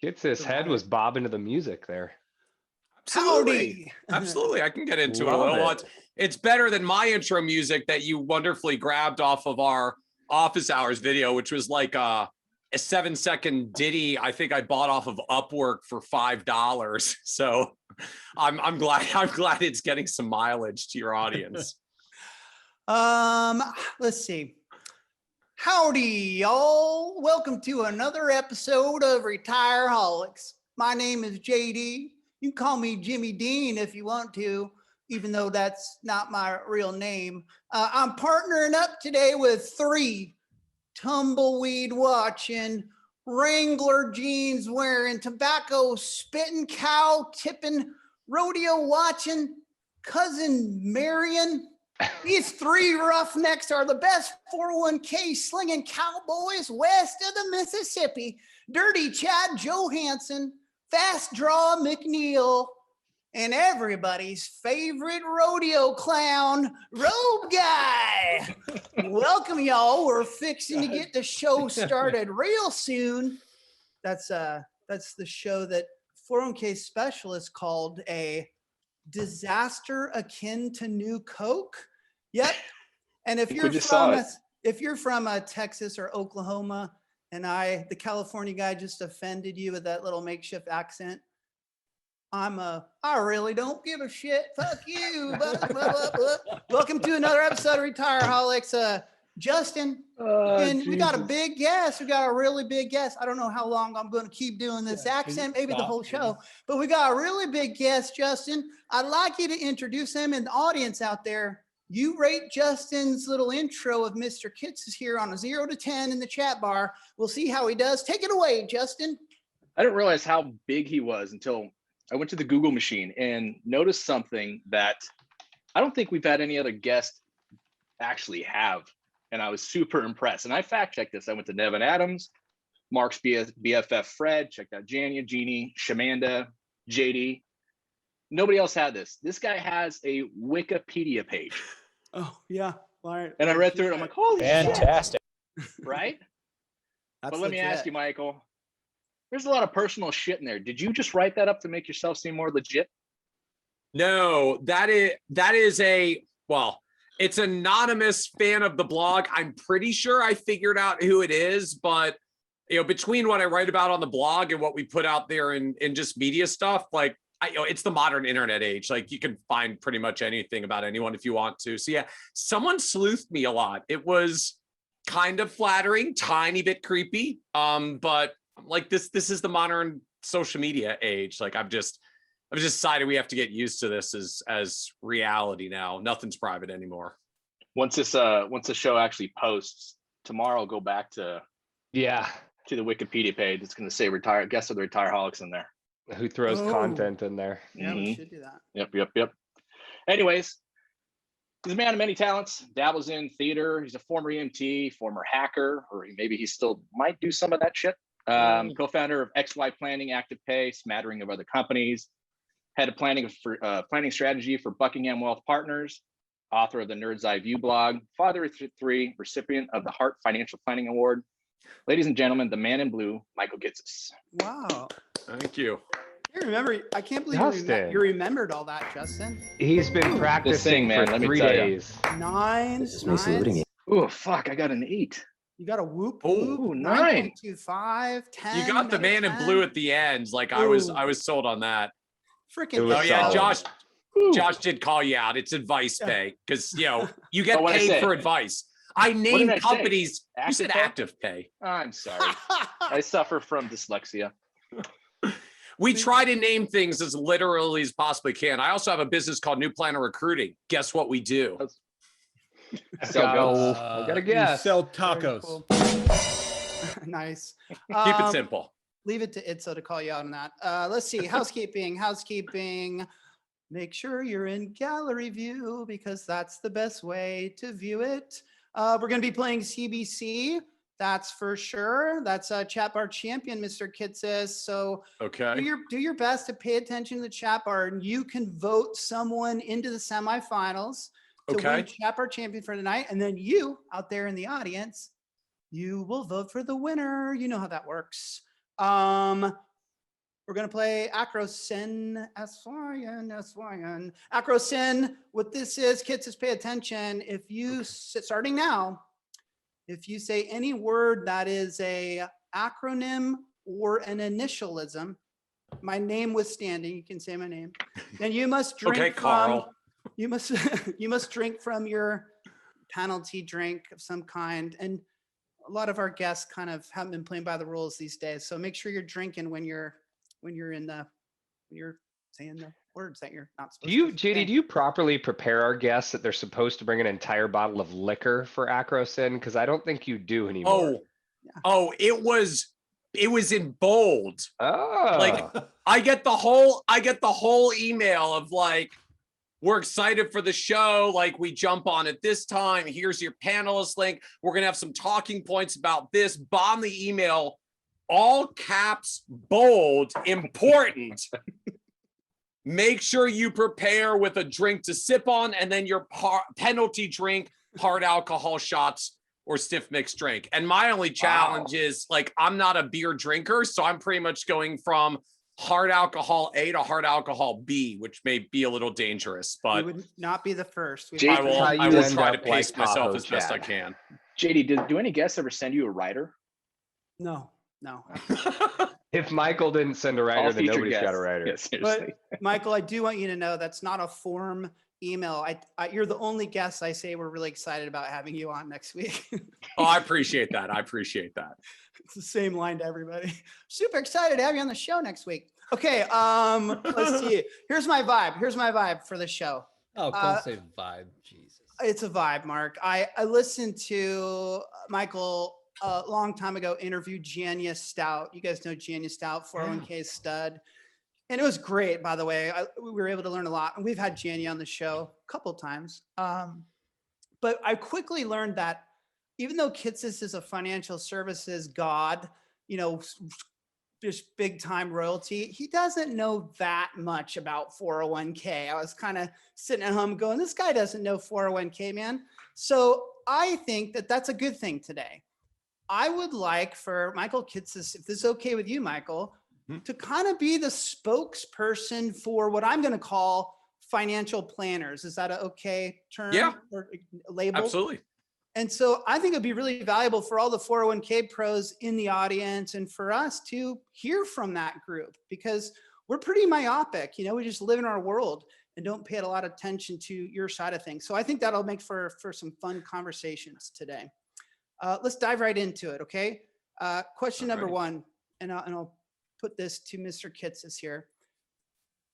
Kitces' head was bobbing to the music there. Absolutely. Howdy. Absolutely. I can get into it a Love little. it. It's better than my intro music that you wonderfully grabbed off of our office hours video, which was like a 7-second ditty. I think I bought off of Upwork for $5. So I'm glad it's getting some mileage to your audience. Let's see. Howdy, y'all. Welcome to another episode of Retireholics. My name is JD. You can call me Jimmy Dean if you want to, even though that's not my real name. I'm partnering up today with three tumbleweed watching, Wrangler jeans wearing, tobacco spitting, cow tipping, rodeo watching, cousin Marion. These three roughnecks are the best 401k slinging cowboys west of the Mississippi. Dirty Chad Johansson, Fast Draw McNeil, and everybody's favorite rodeo clown, Robe Guy. Welcome, y'all. We're fixing to get the show started real soon. That's the show that 401k specialists called a disaster akin to New Coke. Yep. And if you're from Texas or Oklahoma, and the California guy just offended you with that little makeshift accent, I really don't give a shit. Fuck you. Blah, blah, blah, blah. Welcome to another episode of Retireholics. Justin, and we got a big guest. We got a really big guest. I don't know how long I'm going to keep doing this accent, maybe the whole show, but we got a really big guest, Justin. I'd like you to introduce him in the audience out there. You rate Justin's little intro of Mr. Kitces here on a 0 to 10 in the chat bar. We'll see how he does. Take it away, Justin. I didn't realize how big he was until I went to the Google machine and noticed something that I don't think we've had any other guest actually have. And I was super impressed. And I fact checked this. I went to Nevin Adams, Mark's BFF Fred, checked out Jania, Jeannie, Shamanda, JD. Nobody else had this. This guy has a Wikipedia page. Oh, yeah. All right. And I read through it. I'm like, holy fantastic. shit. Right? That's but let me legit. ask you, Michael, there's a lot of personal shit in there. Did you just write that up to make yourself seem more legit? No, that is it's an anonymous fan of the blog. I'm pretty sure I figured out who it is, but between what I write about on the blog and what we put out there in just media stuff, like it's the modern internet age. Like you can find pretty much anything about anyone if you want to. So yeah, someone sleuthed me a lot. It was kind of flattering, tiny bit creepy. But like this is the modern social media age. Like I've just decided we have to get used to this as reality now. Nothing's private anymore. Once the show actually posts tomorrow, I'll go back to the Wikipedia page. It's going to say guests of the Retireholics in there. Who throws content in there? Yeah, we should do that. Yep. Anyways, he's a man of many talents, dabbles in theater. He's a former EMT, former hacker, or maybe he still might do some of that shit. Co-founder of XY Planning, Active Pay, smattering of other companies. Head of planning strategy for Buckingham Wealth Partners, author of the Nerd's Eye View blog, father of three, recipient of the Hart Financial Planning Award. Ladies and gentlemen, the man in blue, Michael Kitces. Wow. Thank you. You remember, I can't believe you remembered all that, Justin. He's been practicing man, for 3 days. Nines. Oh, fuck, I got an 8. You got a whoop. Oh, 9. 9.25, 10. You got the man in blue at the end. Like I was sold on that. Freaking. Oh yeah, solid. Josh did call you out. It's advice pay because you get paid for advice. I named companies. You said active pay. I'm sorry. I suffer from dyslexia. We try to name things as literally as possibly can. I also have a business called New Planner Recruiting. Guess what we do? I got a guess. Sell tacos. Cool. Nice. Keep it simple. Leave it to Itzo to call you out on that. Let's see. Housekeeping. Make sure you're in gallery view because that's the best way to view it. We're going to be playing CBC. That's for sure. That's a chat bar champion, Mr. Kitces. So okay, do your best to pay attention to the chat bar, and you can vote someone into the semifinals to win chat bar champion for tonight. And then you out there in the audience, you will vote for the winner. You know how that works. We're going to play Acrosin, S-Y-N, S-Y-N. Acrosin, what this is, kids, just pay attention. If you, starting now, if you say any word that is a acronym or an initialism, my name withstanding, you can say my name, then you must drink Okay, from, Carl. you must, you must drink from your penalty drink of some kind. And a lot of our guests kind of haven't been playing by the rules these days. So make sure you're drinking when you're saying the words that you're not supposed Do you, to. JD, do you properly prepare our guests that they're supposed to bring an entire bottle of liquor for Acrosin? Because I don't think you do anymore. Oh, it was in bold. Oh, Like I get the whole email of like, we're excited for the show. Like we jump on at this time. Here's your panelist link. We're going to have some talking points about this. Bomb the email, all caps, bold, important. Make sure you prepare with a drink to sip on and then your penalty drink, hard alcohol shots or stiff mixed drink. And my only challenge is like, I'm not a beer drinker. So I'm pretty much going from hard alcohol A to hard alcohol B, which may be a little dangerous, but You would not be the first. We Jake, have That's how I you will end try to up pace like myself Tahoe as best I Chad. can. JD, do any guests ever send you a writer? no. If Michael didn't send a All writer, then featured nobody's got a guests. writer. Yeah, seriously. But Michael, I do want you to know that's not a form email. You're the only guest I say we're really excited about having you on next week. Oh, I appreciate that. It's the same line to everybody. Super excited to have you on the show next week. Okay, let's see. Here's my vibe for the show. Oh, don't say vibe, Jesus. It's a vibe, Mark. I listened to Michael a long time ago interview Jania Stout. You guys know Jania Stout, 401k stud. And it was great, by the way. We were able to learn a lot. And we've had Jania on the show a couple times. But I quickly learned that even though Kitces is a financial services god, just big time royalty, he doesn't know that much about 401k. I was kind of sitting at home going, this guy doesn't know 401k, man. So I think that that's a good thing today. I would like for Michael Kitces, if this is okay with you, Michael, to kind of be the spokesperson for what I'm going to call financial planners. Is that an okay term? Yeah. Or label? Absolutely. And so I think it'd be really valuable for all the 401k pros in the audience and for us to hear from that group because we're pretty myopic. We just live in our world and don't pay a lot of attention to your side of things. So I think that'll make for some fun conversations today. Let's dive right into it, okay? Question number one, and I'll put this to Mr. Kitces here.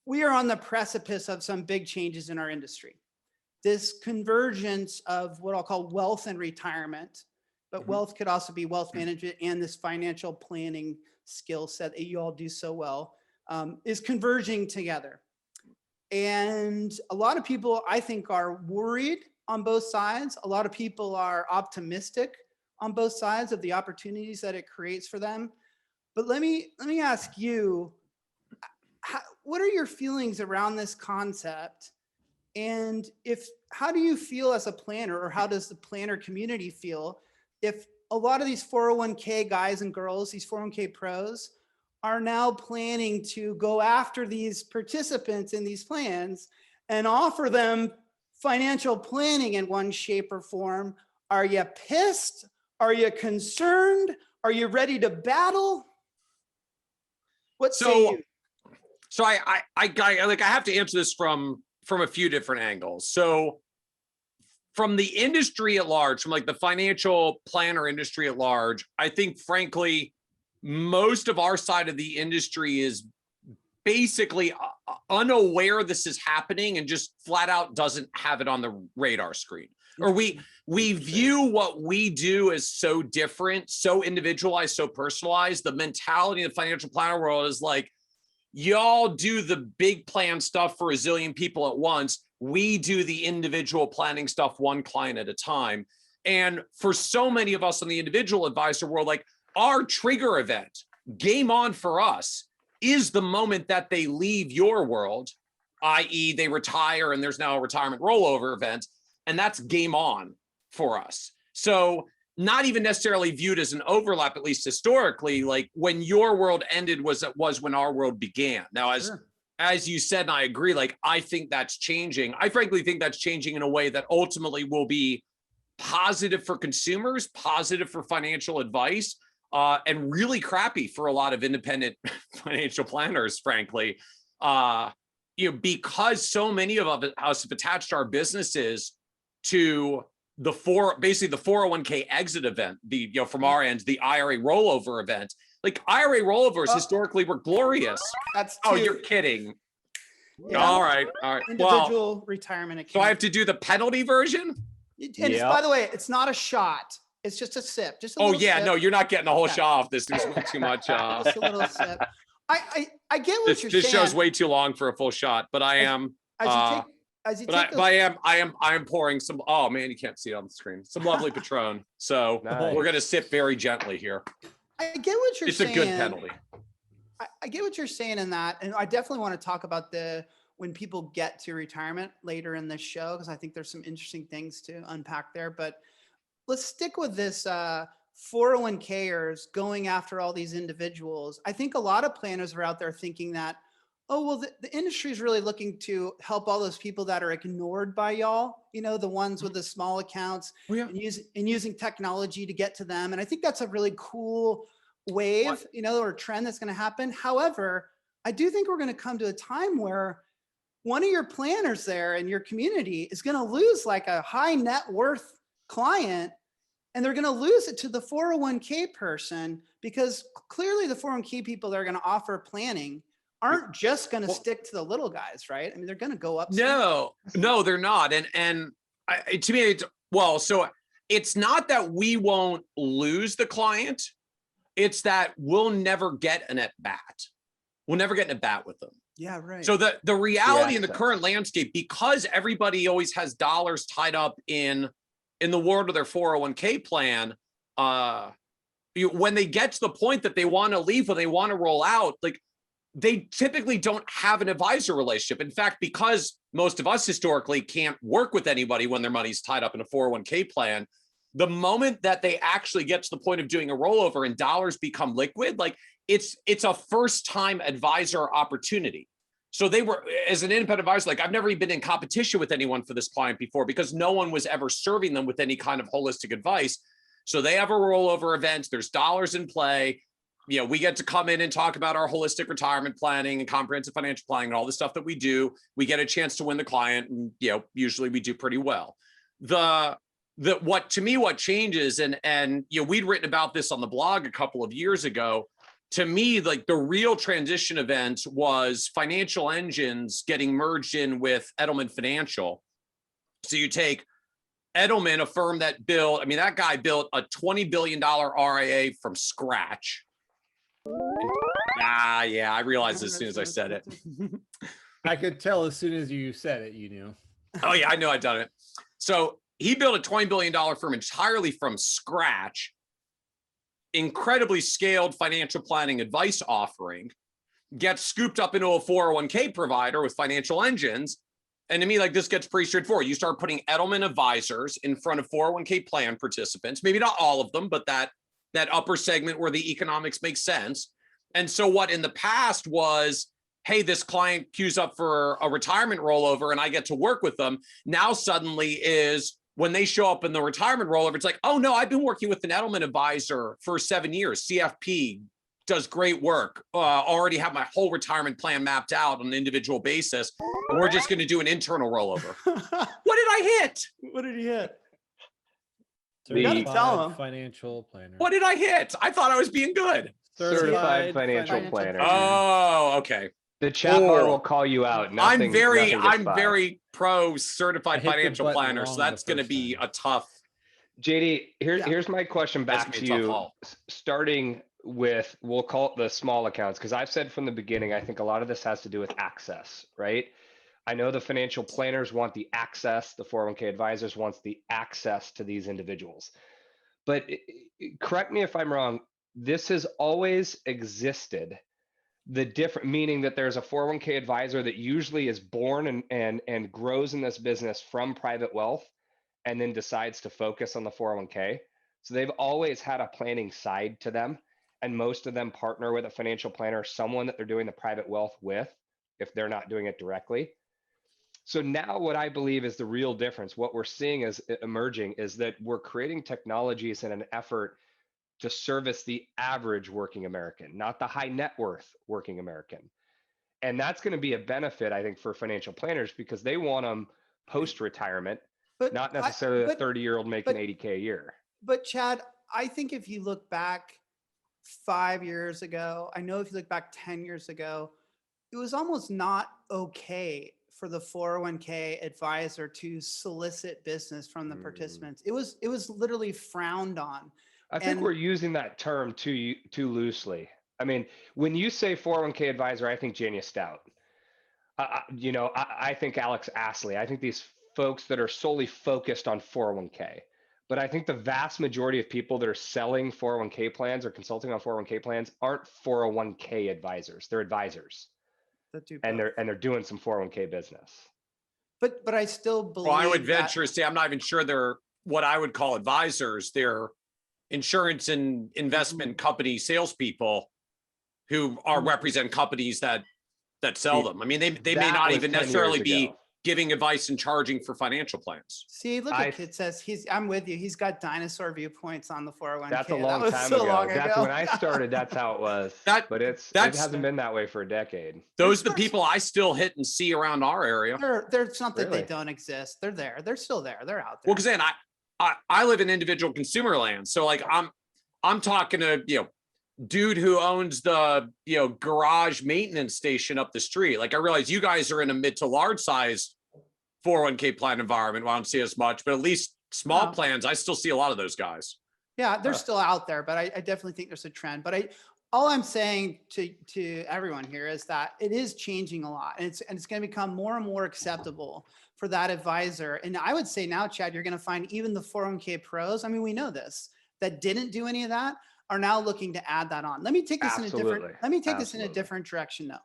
We are on the precipice of some big changes in our industry. This convergence of what I'll call wealth and retirement, but wealth could also be wealth management and this financial planning skill set that you all do so well, is converging together. And a lot of people, I think, are worried on both sides. A lot of people are optimistic on both sides of the opportunities that it creates for them. But let me ask you, what are your feelings around this concept? And how do you feel as a planner, or how does the planner community feel if a lot of these 401k guys and girls, these 401k pros, are now planning to go after these participants in these plans and offer them financial planning in one shape or form? Are you pissed? Are you concerned? Are you ready to battle? What say you? So I have to answer this from a few different angles. So from the industry at large, from like the financial planner industry at large, I think frankly, most of our side of the industry is basically unaware this is happening and just flat out doesn't have it on the radar screen. Or we view what we do as so different, so individualized, so personalized. The mentality of the financial planner world is like, y'all do the big plan stuff for a zillion people at once. We do the individual planning stuff one client at a time. And for so many of us in the individual advisor world, like our trigger event, game on for us, is the moment that they leave your world, i.e. they retire and there's now a retirement rollover event. And that's game on for us. So not even necessarily viewed as an overlap, at least historically. Like when your world ended was when our world began. Now, as you said, and I agree, like I think that's changing. I frankly think that's changing in a way that ultimately will be positive for consumers, positive for financial advice, and really crappy for a lot of independent financial planners, frankly. Because so many of us have attached our businesses to basically the 401k exit event, from our end, the IRA rollover event. Like IRA rollovers historically were glorious. That's Oh, you're kidding. Yeah. All right. Individual retirement account. So I have to do the penalty version? And by the way, it's not a shot. It's just a sip. Just a little sip. No, you're not getting the whole shot off. This is way too much. Just a little sip. I get what you're saying. This show's way too long for a full shot, but I am. I am pouring some. Oh man, you can't see it on the screen. Some lovely Patron. So we're gonna sip very gently here. I get what you're saying. It's a good penalty. I get what you're saying in that, and I definitely want to talk about when people get to retirement later in this show, because I think there's some interesting things to unpack there. But let's stick with this 401kers going after all these individuals. I think a lot of planners are out there thinking that, oh, well, the industry is really looking to help all those people that are ignored by y'all, the ones with the small accounts and using technology to get to them. And I think that's a really cool wave, or trend that's going to happen. However, I do think we're going to come to a time where one of your planners there in your community is going to lose like a high net worth client, and they're going to lose it to the 401k person, because clearly the 401k people that are going to offer planning aren't just going to stick to the little guys, right? I mean, they're going to go up. No, they're not. And to me, so it's not that we won't lose the client. It's that we'll never get an at bat. We'll never get an at bat with them. Yeah, right. So the reality in the current landscape, because everybody always has dollars tied up in the world of their 401k plan, when they get to the point that they want to leave, when they want to roll out, like they typically don't have an advisor relationship. In fact, because most of us historically can't work with anybody when their money's tied up in a 401k plan, the moment that they actually get to the point of doing a rollover and dollars become liquid, like it's a first time advisor opportunity. So they were, as an independent advisor, like I've never even been in competition with anyone for this client before, because no one was ever serving them with any kind of holistic advice. So they have a rollover event. There's dollars in play. We get to come in and talk about our holistic retirement planning and comprehensive financial planning and all the stuff that we do. We get a chance to win the client, and usually we do pretty well. What changes, and we'd written about this on the blog a couple of years ago. To me, like the real transition event was Financial Engines getting merged in with Edelman Financial. So you take Edelman, a firm that that guy built a $20 billion RIA from scratch. I realized as soon as I said it. I could tell as soon as you said it, you knew. Oh yeah, I know I'd done it. So he built a $20 billion firm entirely from scratch, incredibly scaled financial planning advice offering, gets scooped up into a 401k provider with Financial Engines. And to me, like this gets pretty straightforward. You start putting Edelman advisors in front of 401k plan participants, maybe not all of them, but that upper segment where the economics make sense. And so what in the past was, hey, this client queues up for a retirement rollover and I get to work with them. Now suddenly is when they show up in the retirement rollover, it's like, oh no, I've been working with an Edelman advisor for 7 years. CFP does great work. Already have my whole retirement plan mapped out on an individual basis. And we're just going to do an internal rollover. What did I hit? What did he hit? Certified financial planner. What did I hit? I thought I was being good. Certified financial planner. Oh, okay. The chat bar will call you out. I'm very pro certified financial planner, so that's going to be a tough. JD, here's my question back to you. Starting with, we'll call it the small accounts, because I've said from the beginning, I think a lot of this has to do with access, right? I know the financial planners want the access, the 401k advisors wants the access to these individuals. But correct me if I'm wrong, this has always existed. The different meaning that there's a 401k advisor that usually is born and grows in this business from private wealth and then decides to focus on the 401k. So they've always had a planning side to them. And most of them partner with a financial planner, someone that they're doing the private wealth with, if they're not doing it directly. So now what I believe is the real difference, what we're seeing as emerging is that we're creating technologies in an effort to service the average working American, not the high net worth working American. And that's going to be a benefit, I think, for financial planners because they want them post-retirement, not necessarily a 30-year-old making 80K a year. But Chad, I think if you look back 5 years ago, I know if you look back 10 years ago, it was almost not okay for the 401k advisor to solicit business from the participants. It was literally frowned on. I think we're using that term too loosely. I mean, when you say 401k advisor, I think Jania Stout. I think Alex Astley. I think these folks that are solely focused on 401k. But I think the vast majority of people that are selling 401k plans or consulting on 401k plans aren't 401k advisors. They're advisors. And they're doing some 401k business. But I still believe. Well, I would venture to say I'm not even sure they're what I would call advisors. They're insurance and investment company salespeople who represent companies that sell them. I mean, they may not even necessarily be giving advice and charging for financial plans. See, look at Kitces. I'm with you. He's got dinosaur viewpoints on the 401k. That's a long time ago. That's when I started. That's how it was. But it hasn't been that way for a decade. Those are the people I still hit and see around our area. There's not that they don't exist. They're there. They're still there. They're out there. Well, because then I live in individual consumer land. So like I'm talking to, dude who owns the, garage maintenance station up the street. Like I realize you guys are in a mid to large size 401k plan environment. Well, I don't see as much, but at least small plans, I still see a lot of those guys. Yeah, they're still out there, but I definitely think there's a trend. But all I'm saying to everyone here is that it is changing a lot, and it's going to become more and more acceptable for that advisor. And I would say now, Chad, you're going to find even the 401k pros. I mean, we know this, that didn't do any of that are now looking to add that on. Let me take this in a different direction though,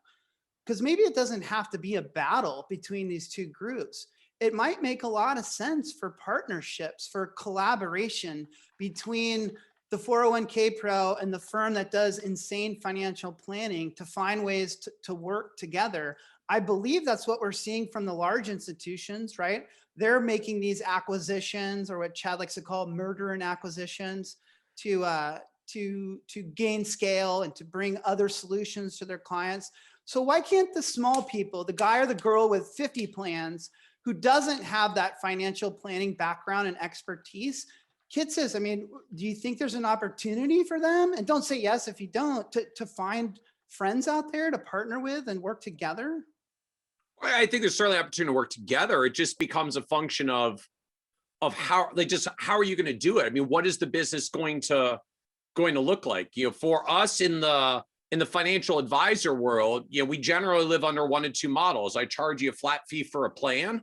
because maybe it doesn't have to be a battle between these two groups. It might make a lot of sense for partnerships, for collaboration between the 401k pro and the firm that does insane financial planning to find ways to work together. I believe that's what we're seeing from the large institutions, right? They're making these acquisitions, or what Chad likes to call merger and acquisitions, to gain scale and to bring other solutions to their clients. So why can't the small people, the guy or the girl with 50 plans who doesn't have that financial planning background and expertise, Kitces, I mean, do you think there's an opportunity for them? And don't say yes if you don't, to find friends out there to partner with and work together? I think there's certainly an opportunity to work together. It just becomes a function of how are you going to do it? I mean, what is the business going to look like? For us in the financial advisor world, we generally live under one of two models. I charge you a flat fee for a plan.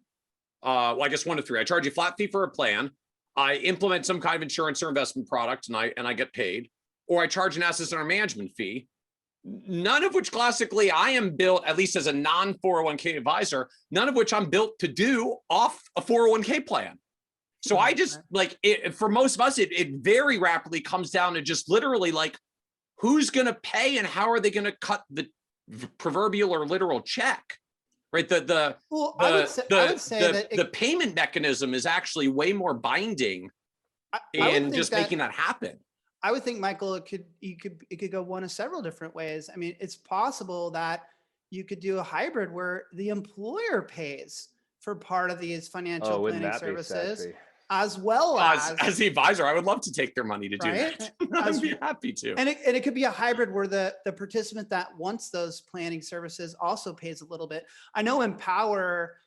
Well, I guess one of three. I charge you a flat fee for a plan. I implement some kind of insurance or investment product and I get paid, or I charge an assets under management fee. None of which classically I am built, at least as a non 401k advisor, none of which I'm built to do off a 401k plan. So I just for most of us, it very rapidly comes down to just literally like, who's going to pay and how are they going to cut the proverbial or literal check, right? The payment mechanism is actually way more binding in just making that happen. I would think, Michael, it could go one of several different ways. I mean, it's possible that you could do a hybrid where the employer pays for part of these financial planning services, as well as the advisor. I would love to take their money to do that. I'd be happy to. And it could be a hybrid where the participant that wants those planning services also pays a little bit. I know Empower,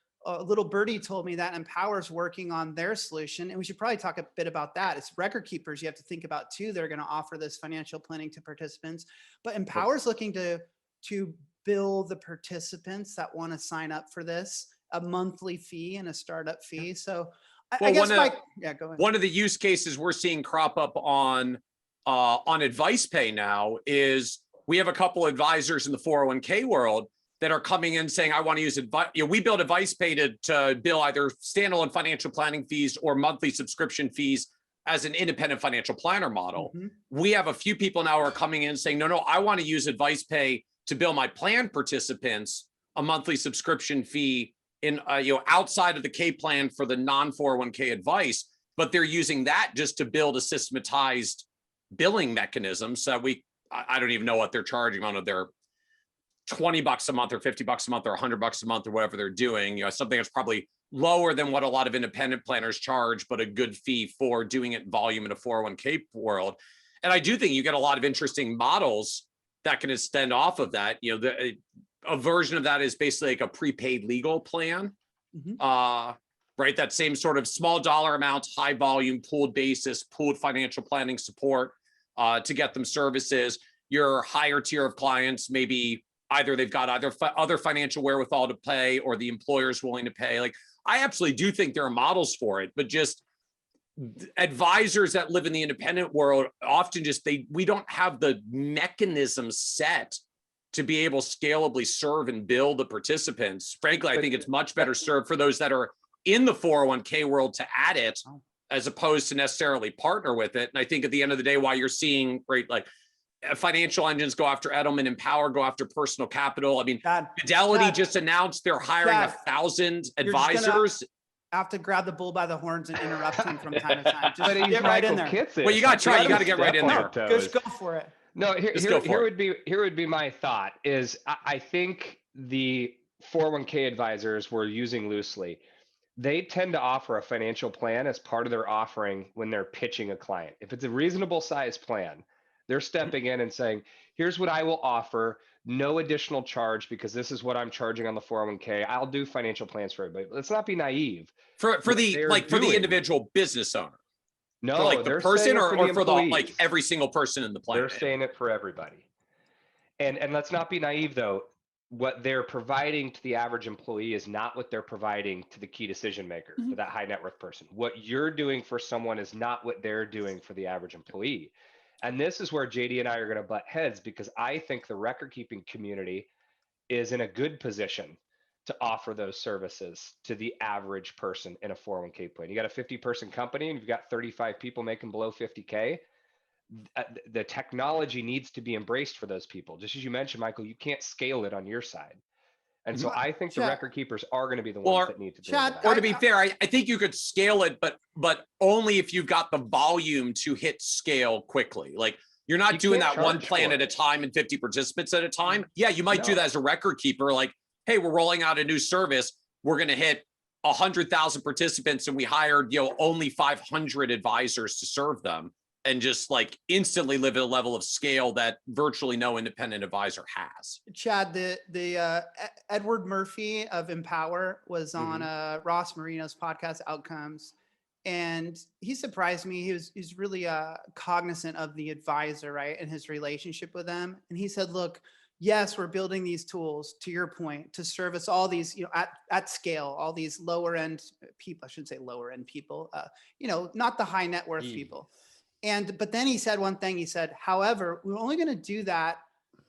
little birdie told me that Empower's working on their solution, and we should probably talk a bit about that. It's record keepers you have to think about too. They're going to offer this financial planning to participants, but Empower's looking to bill the participants that want to sign up for this a monthly fee and a startup fee. So I guess go ahead. One of the use cases we're seeing crop up on Advice Pay now is we have a couple advisors in the 401k world that are coming in saying, I want to use advice. We build Advice Pay to bill either standalone financial planning fees or monthly subscription fees as an independent financial planner model. Mhm. We have a few people now who are coming in saying, no, I want to use Advice Pay to bill my plan participants a monthly subscription fee in outside of the K plan for the non 401k advice, but they're using that just to build a systematized billing mechanism. So I don't even know what they're charging on their $20 a month or $50 a month or $100 a month or whatever they're doing, something that's probably lower than what a lot of independent planners charge, but a good fee for doing it in volume in a 401k world. And I do think you get a lot of interesting models that can extend off of that. A version of that is basically like a prepaid legal plan, right? That same sort of small dollar amounts, high volume, pooled basis, pooled financial planning support to get them services. Your higher tier of clients, maybe either they've got other financial wherewithal to pay or the employer's willing to pay. Like, I absolutely do think there are models for it, but just advisors that live in the independent world often we don't have the mechanism set to be able to scalably serve and bill the participants. Frankly, I think it's much better served for those that are in the 401k world to add it as opposed to necessarily partner with it. And I think at the end of the day, why you're seeing, right, like financial engines go after Edelman, Empower go after Personal Capital. I mean, Fidelity just announced they're hiring 1,000 advisors. I have to grab the bull by the horns and interrupt him from time to time. Just get right in there. Kitces. Well, you got to try. You got to get right in there. Just go for it. No, here would be my thought is I think the 401k advisors we're using loosely, they tend to offer a financial plan as part of their offering when they're pitching a client. If it's a reasonable size plan, they're stepping in and saying, here's what I will offer, no additional charge because this is what I'm charging on the 401k. I'll do financial plans for everybody. Let's not be naive. For the individual business owner. No, for like the person or for the like every single person in the plan. They're saying it for everybody. And let's not be naive though. What they're providing to the average employee is not what they're providing to the key decision maker, to that high net worth person. What you're doing for someone is not what they're doing for the average employee. And this is where JD and I are going to butt heads because I think the record keeping community is in a good position to offer those services to the average person in a 401k plan. You got a 50-person company and you've got 35 people making below 50K. The technology needs to be embraced for those people. Just as you mentioned, Michael, you can't scale it on your side. And so I think the record keepers are going to be the ones that need to do that. Or to be fair, I think you could scale it, but only if you've got the volume to hit scale quickly. Like you're not doing that one plan at a time and 50 participants at a time. Yeah, you might do that as a record keeper. Like, hey, we're rolling out a new service. We're going to hit 100,000 participants and we hired, only 500 advisors to serve them. And just like instantly live at a level of scale that virtually no independent advisor has. Chad, the Edward Murphy of Empower was on Ross Marino's podcast Outcomes, and he surprised me. He's really cognizant of the advisor, right, and his relationship with them. And he said, "Look, yes, we're building these tools to your point to service all these, at scale, all these lower end people. I shouldn't say lower end people, not the high net worth people." But then he said one thing. He said, however, we're only going to do that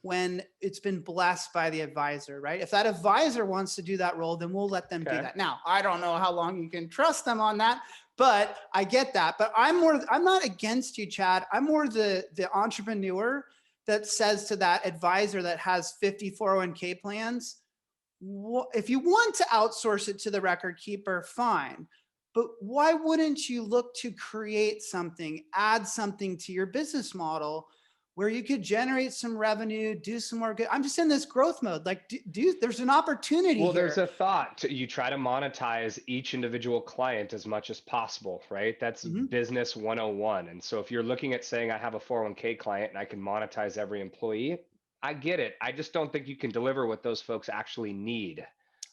when it's been blessed by the advisor, right? If that advisor wants to do that role, then we'll let them do that. Now, I don't know how long you can trust them on that, but I get that. But I'm not against you, Chad. I'm more the entrepreneur that says to that advisor that has 50 401k plans, if you want to outsource it to the record keeper, fine. But why wouldn't you look to create something, add something to your business model where you could generate some revenue, do some more good? I'm just in this growth mode. Like, there's an opportunity. Well, there's a thought. You try to monetize each individual client as much as possible, right? That's business 101. And so if you're looking at saying I have a 401k client and I can monetize every employee, I get it. I just don't think you can deliver what those folks actually need.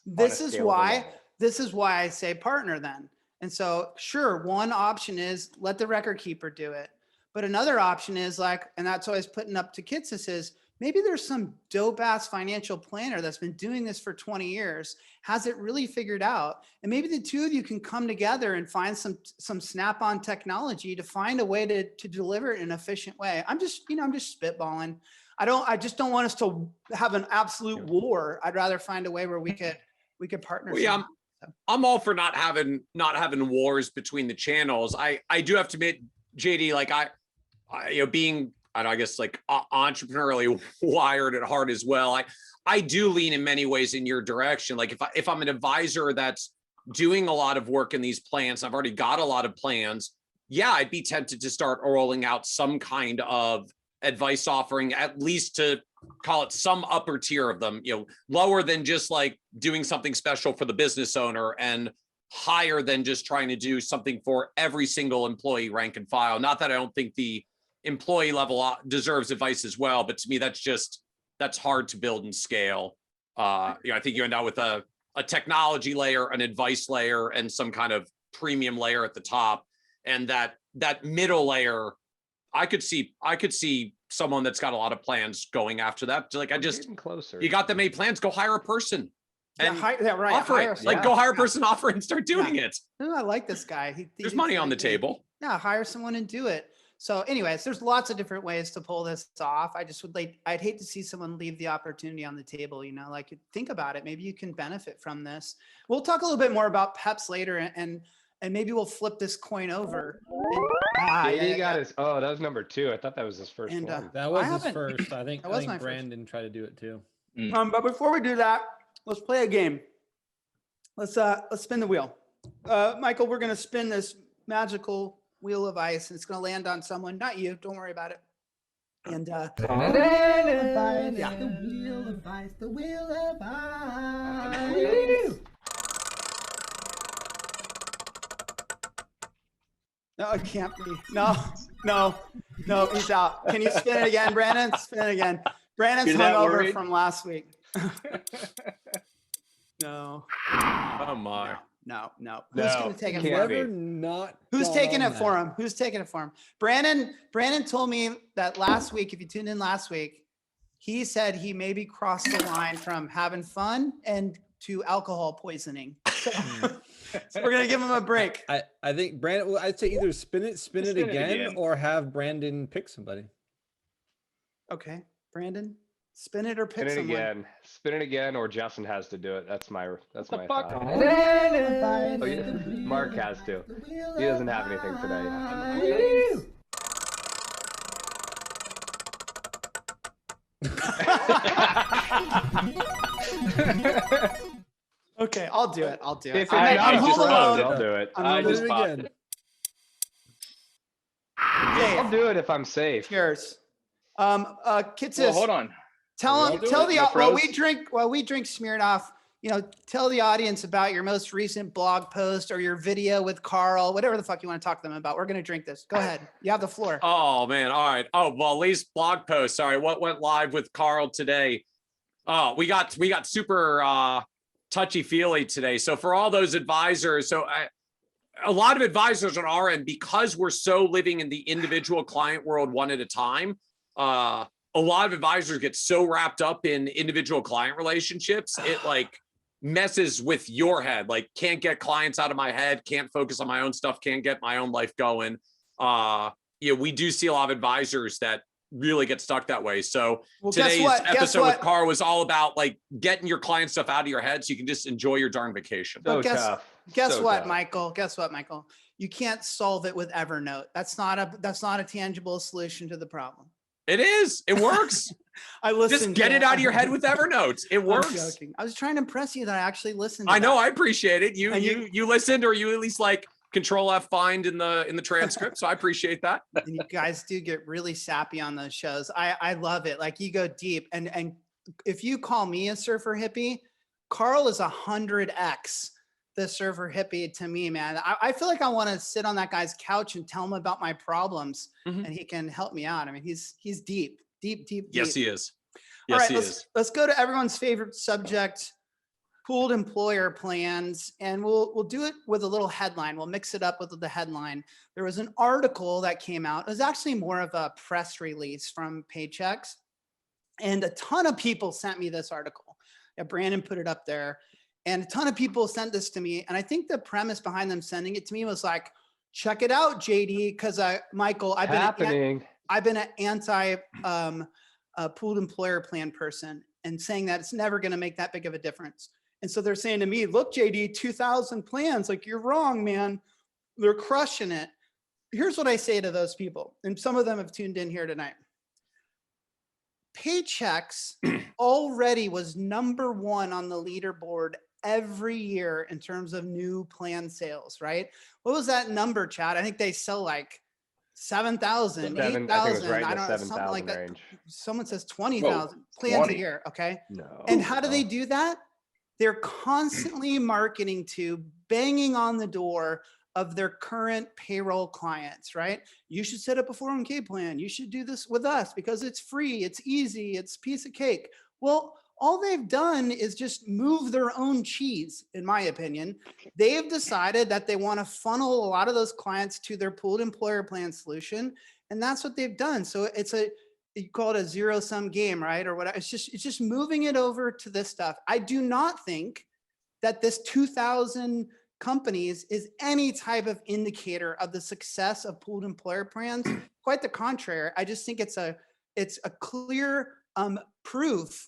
This is why I say partner then. And so, sure, one option is let the record keeper do it. But another option is and that's what I was putting up to Kitces is maybe there's some dope ass financial planner that's been doing this for 20 years, has it really figured out. And maybe the two of you can come together and find some snap-on technology to find a way to deliver it in an efficient way. I'm just spitballing. I just don't want us to have an absolute war. I'd rather find a way where we could partner. Well, I'm all for not having wars between the channels. I do have to admit, JD, like being, I guess like entrepreneurially wired at heart as well. I do lean in many ways in your direction. Like if I'm an advisor that's doing a lot of work in these plans, I've already got a lot of plans. Yeah, I'd be tempted to start rolling out some kind of advice offering, at least to call it some upper tier of them, lower than just like doing something special for the business owner and higher than just trying to do something for every single employee rank and file. Not that I don't think the employee level deserves advice as well, but to me, that's hard to build and scale. I think you end up with a technology layer, an advice layer, and some kind of premium layer at the top. And that middle layer, I could see someone that's got a lot of plans going after that. Like closer. You got that many plans, go hire a person. And right. offer it. Like go hire a person, offer it, and start doing it. Ooh, I like this guy. There's money on the table. Yeah, hire someone and do it. So anyways, there's lots of different ways to pull this off. I'd hate to see someone leave the opportunity on the table, like think about it. Maybe you can benefit from this. We'll talk a little bit more about PEPs later and maybe we'll flip this coin over. That was number 2. I thought that was his first one. That was his first. I think Brandon tried to do it too. But before we do that, let's play a game. Let's spin the wheel. Michael, we're going to spin this magical wheel of ice, and it's going to land on someone, not you. Don't worry about it. And the wheel of ice, the wheel of ice. No, it can't be. No, he's out. Can you spin it again, Brandon? Spin it again. Brandon's hungover from last week. No. Oh my. No. Who's going to take it for him? Who's taking it for him? Who's taking it for him? Brandon told me that last week, if you tuned in last week, he said he maybe crossed the line from having fun and to alcohol poisoning. So we're going to give him a break. I think Brandon, I'd say either spin it again or have Brandon pick somebody. Okay. Brandon, spin it or pick someone. Spin it again, or Justin has to do it. That's my thought. Mark has to. He doesn't have anything today. Okay, I'll do it. If I'm home alone. I'll do it. I just popped it. I'll do it if I'm safe. Cheers. Kitces, Well, hold on. tell the No while pros? we drink Smirnoff, tell the audience about your most recent blog post or your video with Carl, whatever the fuck you want to talk to them about. We're going to drink this. Go ahead. You have the floor. Oh man. All right. Oh, well, at least blog post. Sorry. What went live with Carl today? Oh, we got super touchy feely today. So for all those advisors, a lot of advisors on our end, because we're so living in the individual client world one at a time, a lot of advisors get so wrapped up in individual client relationships, it like messes with your head. Like, can't get clients out of my head, can't focus on my own stuff, can't get my own life going. We do see a lot of advisors that really get stuck that way. So today's episode with Carl was all about like getting your client stuff out of your head so you can just enjoy your darn vacation. Guess what, Michael? You can't solve it with Evernote. That's not a tangible solution to the problem. It is. It works. Just get it out of your head with Evernote. It works. I was trying to impress you that I actually listened. I know. I appreciate it. You listened, or you at least like Control F find in the transcript. So I appreciate that. And you guys do get really sappy on those shows. I love it. Like, you go deep. And if you call me a surfer hippie, Carl is 100x the surfer hippie to me, man. I feel like I want to sit on that guy's couch and tell him about my problems, and he can help me out. I mean, he's deep. Yes, he is. All right, let's go to everyone's favorite subject, pooled employer plans, and we'll do it with a little headline. We'll mix it up with the headline. There was an article that came out. It was actually more of a press release from Paychex, and a ton of people sent me this article. Yeah, Brandon put it up there, and a ton of people sent this to me. And I think the premise behind them sending it to me was like, check it out, JD, because Michael, I've been an anti pooled employer plan person, and saying that it's never going to make that big of a difference. And so they're saying to me, look, JD, 2,000 plans, like, you're wrong, man. They're crushing it. here's what I say to those people, and some of them have tuned in here tonight. Paychex already was #1 on the leaderboard every year in terms of new plan sales, right? What was that number, Chad? I think they sell like 7,000, 8,000. I think it was right in I the don't know, something like 7,000 that. range. Someone says 20,000 plans 20. a year. Okay. No. And how do they do that? They're constantly marketing to, banging on the door of their current payroll clients, right? You should set up a 401k plan. You should do this with us because it's free, it's easy, it's a piece of cake. Well, all they've done is just move their own cheese, in my opinion. They've decided that they want to funnel a lot of those clients to their pooled employer plan solution. And that's what they've done. So you call it a zero-sum game, right? Or what? It's just moving it over to this stuff. I do not think that this 2,000 companies is any type of indicator of the success of pooled employer plans. Quite the contrary. I just think it's a clear proof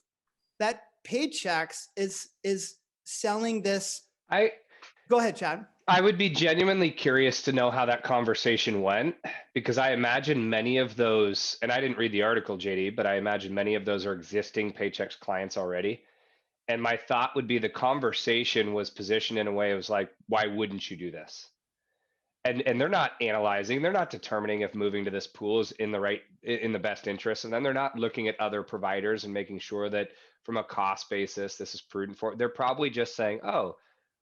that Paychex is selling this. Go ahead, Chad. I would be genuinely curious to know how that conversation went, because I imagine many of those, and I didn't read the article, JD, but I imagine many of those are existing Paychex clients already. And my thought would be the conversation was positioned in a way it was like, why wouldn't you do this? And they're not analyzing, they're not determining if moving to this pool is in the best interest. And then they're not looking at other providers and making sure that from a cost basis, this is prudent for, they're probably just saying, oh,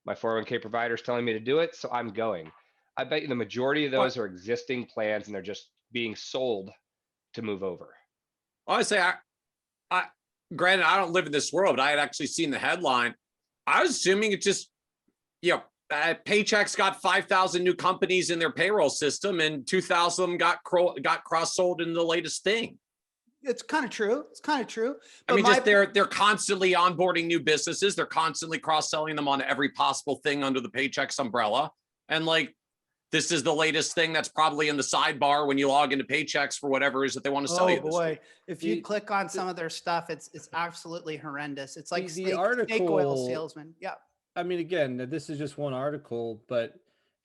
my 401k provider is telling me to do it, so I'm going. I bet you the majority of those are existing plans and they're just being sold to move over. Honestly, granted, I don't live in this world, but I had actually seen the headline. I was assuming it just, Paychex got 5,000 new companies in their payroll system, and 2,000 of them got cross-sold in the latest thing. It's kind of true. It's kind of true. But I mean, just they're constantly onboarding new businesses. They're constantly cross-selling them on every possible thing under the Paychex umbrella. And like, this is the latest thing that's probably in the sidebar when you log into Paychex for whatever it is that they want to sell you. Oh boy, if you click on some of their stuff, it's absolutely horrendous. It's like the article, snake oil salesman. Yeah. I mean, again, this is just one article, but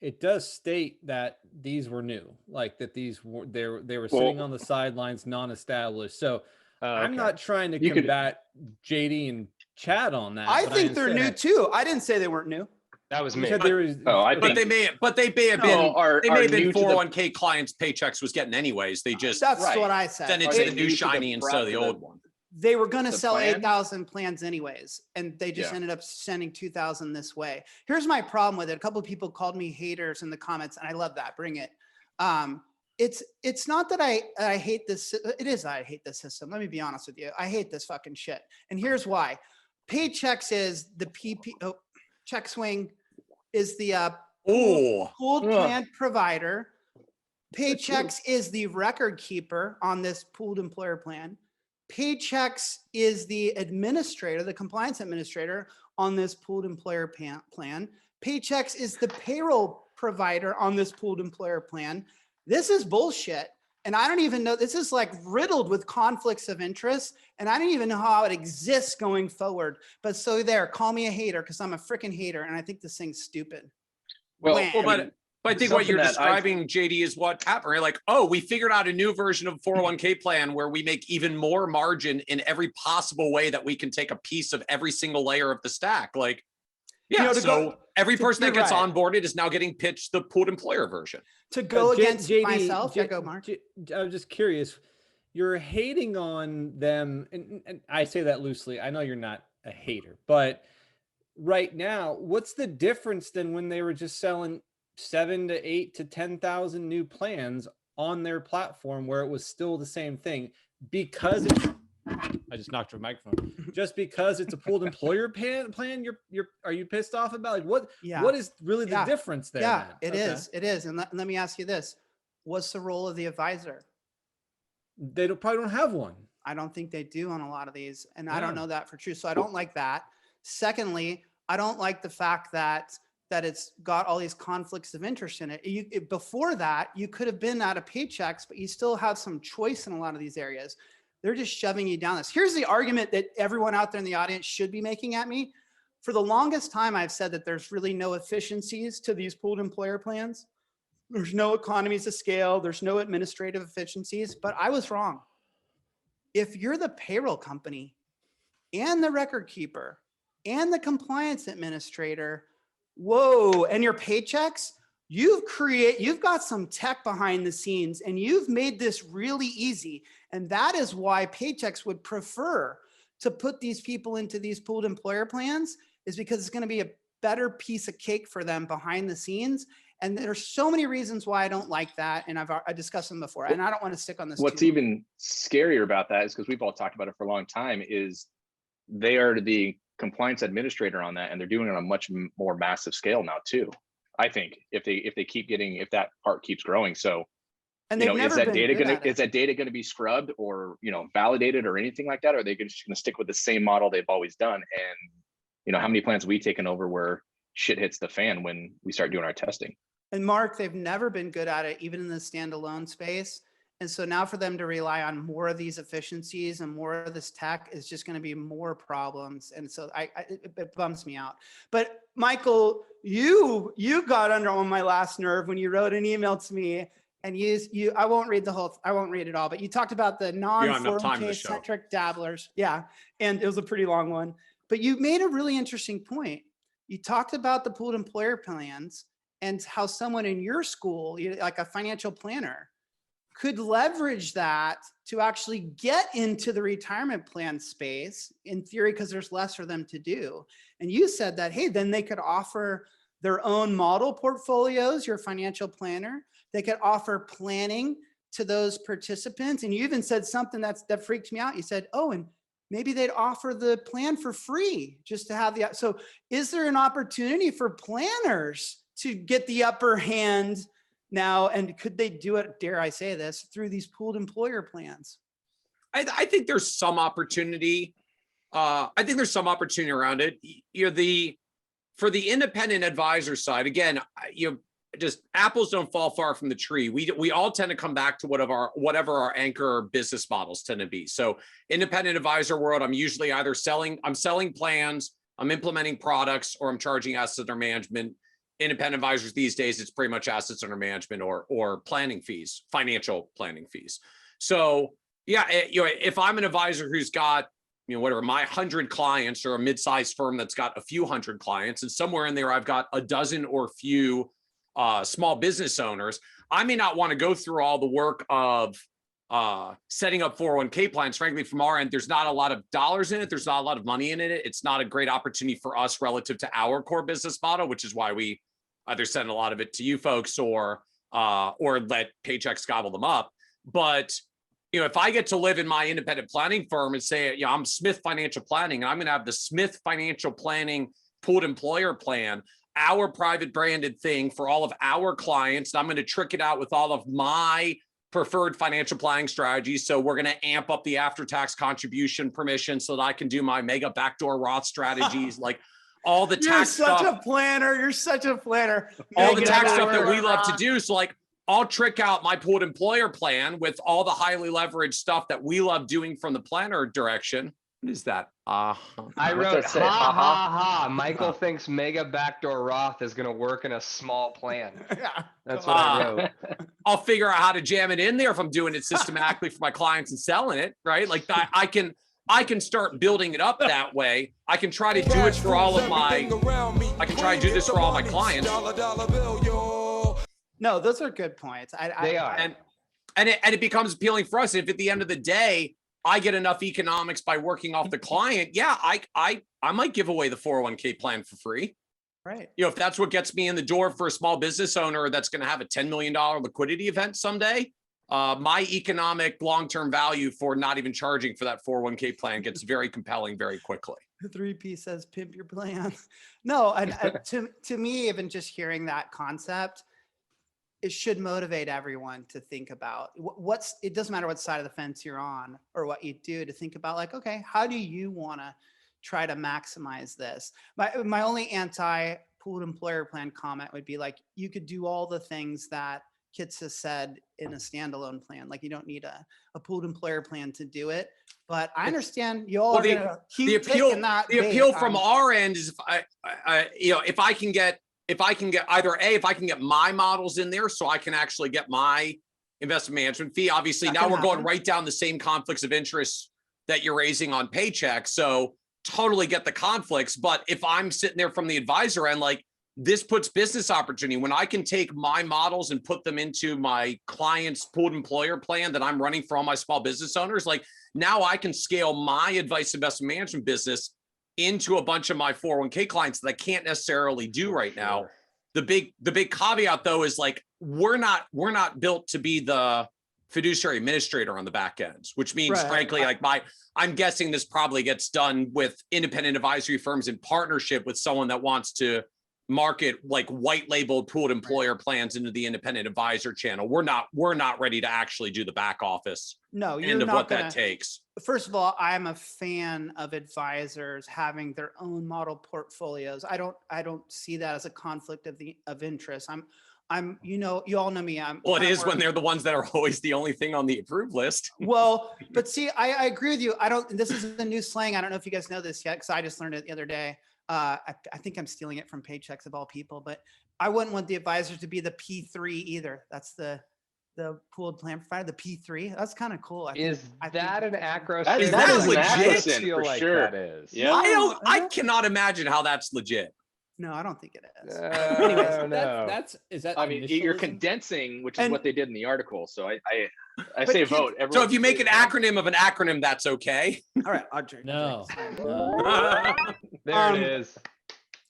it does state that these were new, like that these were they were sitting on the sidelines, non-established. So I'm not trying to combat JD and Chad on that. I think they're new too. I didn't say they weren't new. That was me. But they may have been 401k clients Paychex was getting anyways. They just that's what I said. Then it's the new shiny instead of the old one. They were going to sell 8,000 plans anyways, and they just ended up sending 2,000 this way. Here's my problem with it. A couple of people called me haters in the comments, and I love that. Bring it. It's not that I hate this. It is I hate this system. Let me be honest with you. I hate this fucking shit. And here's why. Paychex is the CheckSwing is the pooled plan provider. Paychex is the record keeper on this pooled employer plan. Paychex is the administrator, the compliance administrator on this pooled employer plan. Paychex is the payroll provider on this pooled employer plan. This is bullshit. And I don't even know, this is like riddled with conflicts of interest. And I don't even know how it exists going forward. But so there, call me a hater because I'm a freaking hater. And I think this thing's stupid. But I think what you're describing, JD, is what happened, right? Like, oh, we figured out a new version of 401k plan where we make even more margin in every possible way that we can take a piece of every single layer of the stack. Like, yeah, every person that gets onboarded is now getting pitched the pooled employer version. To go against JD, myself, go, Mark. I'm just curious. You're hating on them, and I say that loosely. I know you're not a hater, but right now, what's the difference than when they were just selling 7,000 to 8,000 to 10,000 new plans on their platform where it was still the same thing? Because I just knocked your microphone. Just because it's a pooled employer plan, are you pissed off about? Like what is really the difference there? Yeah, it is. And let me ask you this: what's the role of the advisor? They probably don't have one. I don't think they do on a lot of these, and I don't know that for true. So I don't like that. Secondly, I don't like the fact that it's got all these conflicts of interest in it. Before that, you could have been out of Paychex, but you still have some choice in a lot of these areas. They're just shoving you down this. Here's the argument that everyone out there in the audience should be making at me. For the longest time, I've said that there's really no efficiencies to these pooled employer plans. there's no economies of scale, there's no administrative efficiencies, but I was wrong. If you're the payroll company and the record keeper and the compliance administrator, whoa, and your paychecks, you've got some tech behind the scenes and you've made this really easy. And that is why Paychex would prefer to put these people into these pooled employer plans, is because it's going to be a better piece of cake for them behind the scenes. And there's so many reasons why I don't like that. And I discussed them before, and I don't want to stick on this. What's even scarier about that is, because we've all talked about it for a long time, is they are the compliance administrator on that, and they're doing it on a much more massive scale now too. I think if they keep getting, if that part keeps growing. So, and you know, is that data going to be scrubbed or, you know, validated or anything like that? Or are they just going to stick with the same model they've always done? And, you know, how many plans have we taken over where shit hits the fan when we start doing our testing? And Mark, they've never been good at it, even in the standalone space. And so now for them to rely on more of these efficiencies and more of this tech is just going to be more problems. And so it bums me out. But Michael, you got under on my last nerve when you wrote an email to me, and I won't read it all, but you talked about the non-401k centric dabblers. Yeah. And it was a pretty long one, but you made a really interesting point. You talked about the pooled employer plans and how someone in your school, like a financial planner, could leverage that to actually get into the retirement plan space in theory, because there's less for them to do. And you said that, hey, then they could offer their own model portfolios, your financial planner. They could offer planning to those participants. And you even said something that freaked me out. You said, oh, and maybe they'd offer the plan for free just to have so is there an opportunity for planners to get the upper hand now? And could they do it, dare I say this, through these pooled employer plans? I think there's some opportunity. I think there's some opportunity around it. You know, for the independent advisor side, again, just apples don't fall far from the tree. We all tend to come back to whatever our anchor business models tend to be. So independent advisor world, I'm usually either selling plans, I'm implementing products, or I'm charging assets under management. Independent advisors these days, it's pretty much assets under management or planning fees, financial planning fees. So yeah, if I'm an advisor who's got, whatever, my 100 clients, or a mid-sized firm that's got a few hundred clients, and somewhere in there I've got a dozen or few small business owners, I may not want to go through all the work of setting up 401k plans. Frankly, from our end, there's not a lot of dollars in it. There's not a lot of money in it. It's not a great opportunity for us relative to our core business model, which is why we either send a lot of it to you folks or let Paychex gobble them up. But if I get to live in my independent planning firm and say, I'm Smith Financial Planning, and I'm going to have the Smith Financial Planning pooled employer plan, our private branded thing for all of our clients, and I'm going to trick it out with all of my preferred financial planning strategies. So we're going to amp up the after-tax contribution permission so that I can do my mega backdoor Roth strategies, like all the tax stuff. You're such a planner. You're such a planner. All the tax stuff that we love to do. So like, I'll trick out my pooled employer plan with all the highly leveraged stuff that we love doing from the planner direction. What is that? I wrote, ha, ha, ha. Michael thinks mega backdoor Roth is going to work in a small plan. Yeah. That's what I wrote. I'll figure out how to jam it in there if I'm doing it systematically for my clients and selling it, right? Like I can start building it up that way. I can try to do it for all of my, I can try to do this for all my clients. No, those are good points. They are. And it becomes appealing for us. If at the end of the day, I get enough economics by working off the client, yeah, I might give away the 401k plan for free. Right. If that's what gets me in the door for a small business owner that's going to have a $10 million liquidity event someday, my economic long-term value for not even charging for that 401k plan gets very compelling very quickly. 3P says pimp your plan. No, and to me, even just hearing that concept, it should motivate everyone to think about it doesn't matter what side of the fence you're on or what you do, to think about like, okay, how do you want to try to maximize this? My only anti-pooled employer plan comment would be like, you could do all the things that Kitces has said in a standalone plan. Like you don't need a pooled employer plan to do it. But I understand you all are going to keep taking that. The appeal from our end is if I can get if I can get either if I can get my models in there so I can actually get my investment management fee. Obviously, now we're going right down the same conflicts of interest that you're raising on Paycheck. So totally get the conflicts. But if I'm sitting there from the advisor end, like, this puts business opportunity when I can take my models and put them into my client's pooled employer plan that I'm running for all my small business owners. Like, now I can scale my advice investment management business into a bunch of my 401k clients that I can't necessarily do right now. The big caveat though is, like, we're not built to be the fiduciary administrator on the back end, which means frankly, like, I'm guessing this probably gets done with independent advisory firms in partnership with someone that wants to market like white labeled pooled employer plans into the independent advisor channel. We're not ready to actually do the back office. No, end of what that takes. First of all, I'm a fan of advisors having their own model portfolios. I don't see that as a conflict of interest. You all know me. Well, it is when they're the ones that are always the only thing on the approved list. Well, but see, I agree with you. This is a new slang. I don't know if you guys know this yet, because I just learned it the other day. I think I'm stealing it from Paychecks of all people, but I wouldn't want the advisor to be the P3 either. That's the pooled plan provider, the P3. That's kind of cool. Is that an acro? Is that legit? For sure. That is. Yeah. I cannot imagine how that's legit. No, I don't think it is. Anyways, is that? I mean, you're condensing, which is what they did in the article. So I say vote. So if you make an acronym of an acronym, that's okay. All right, I'll drink. No. There it is.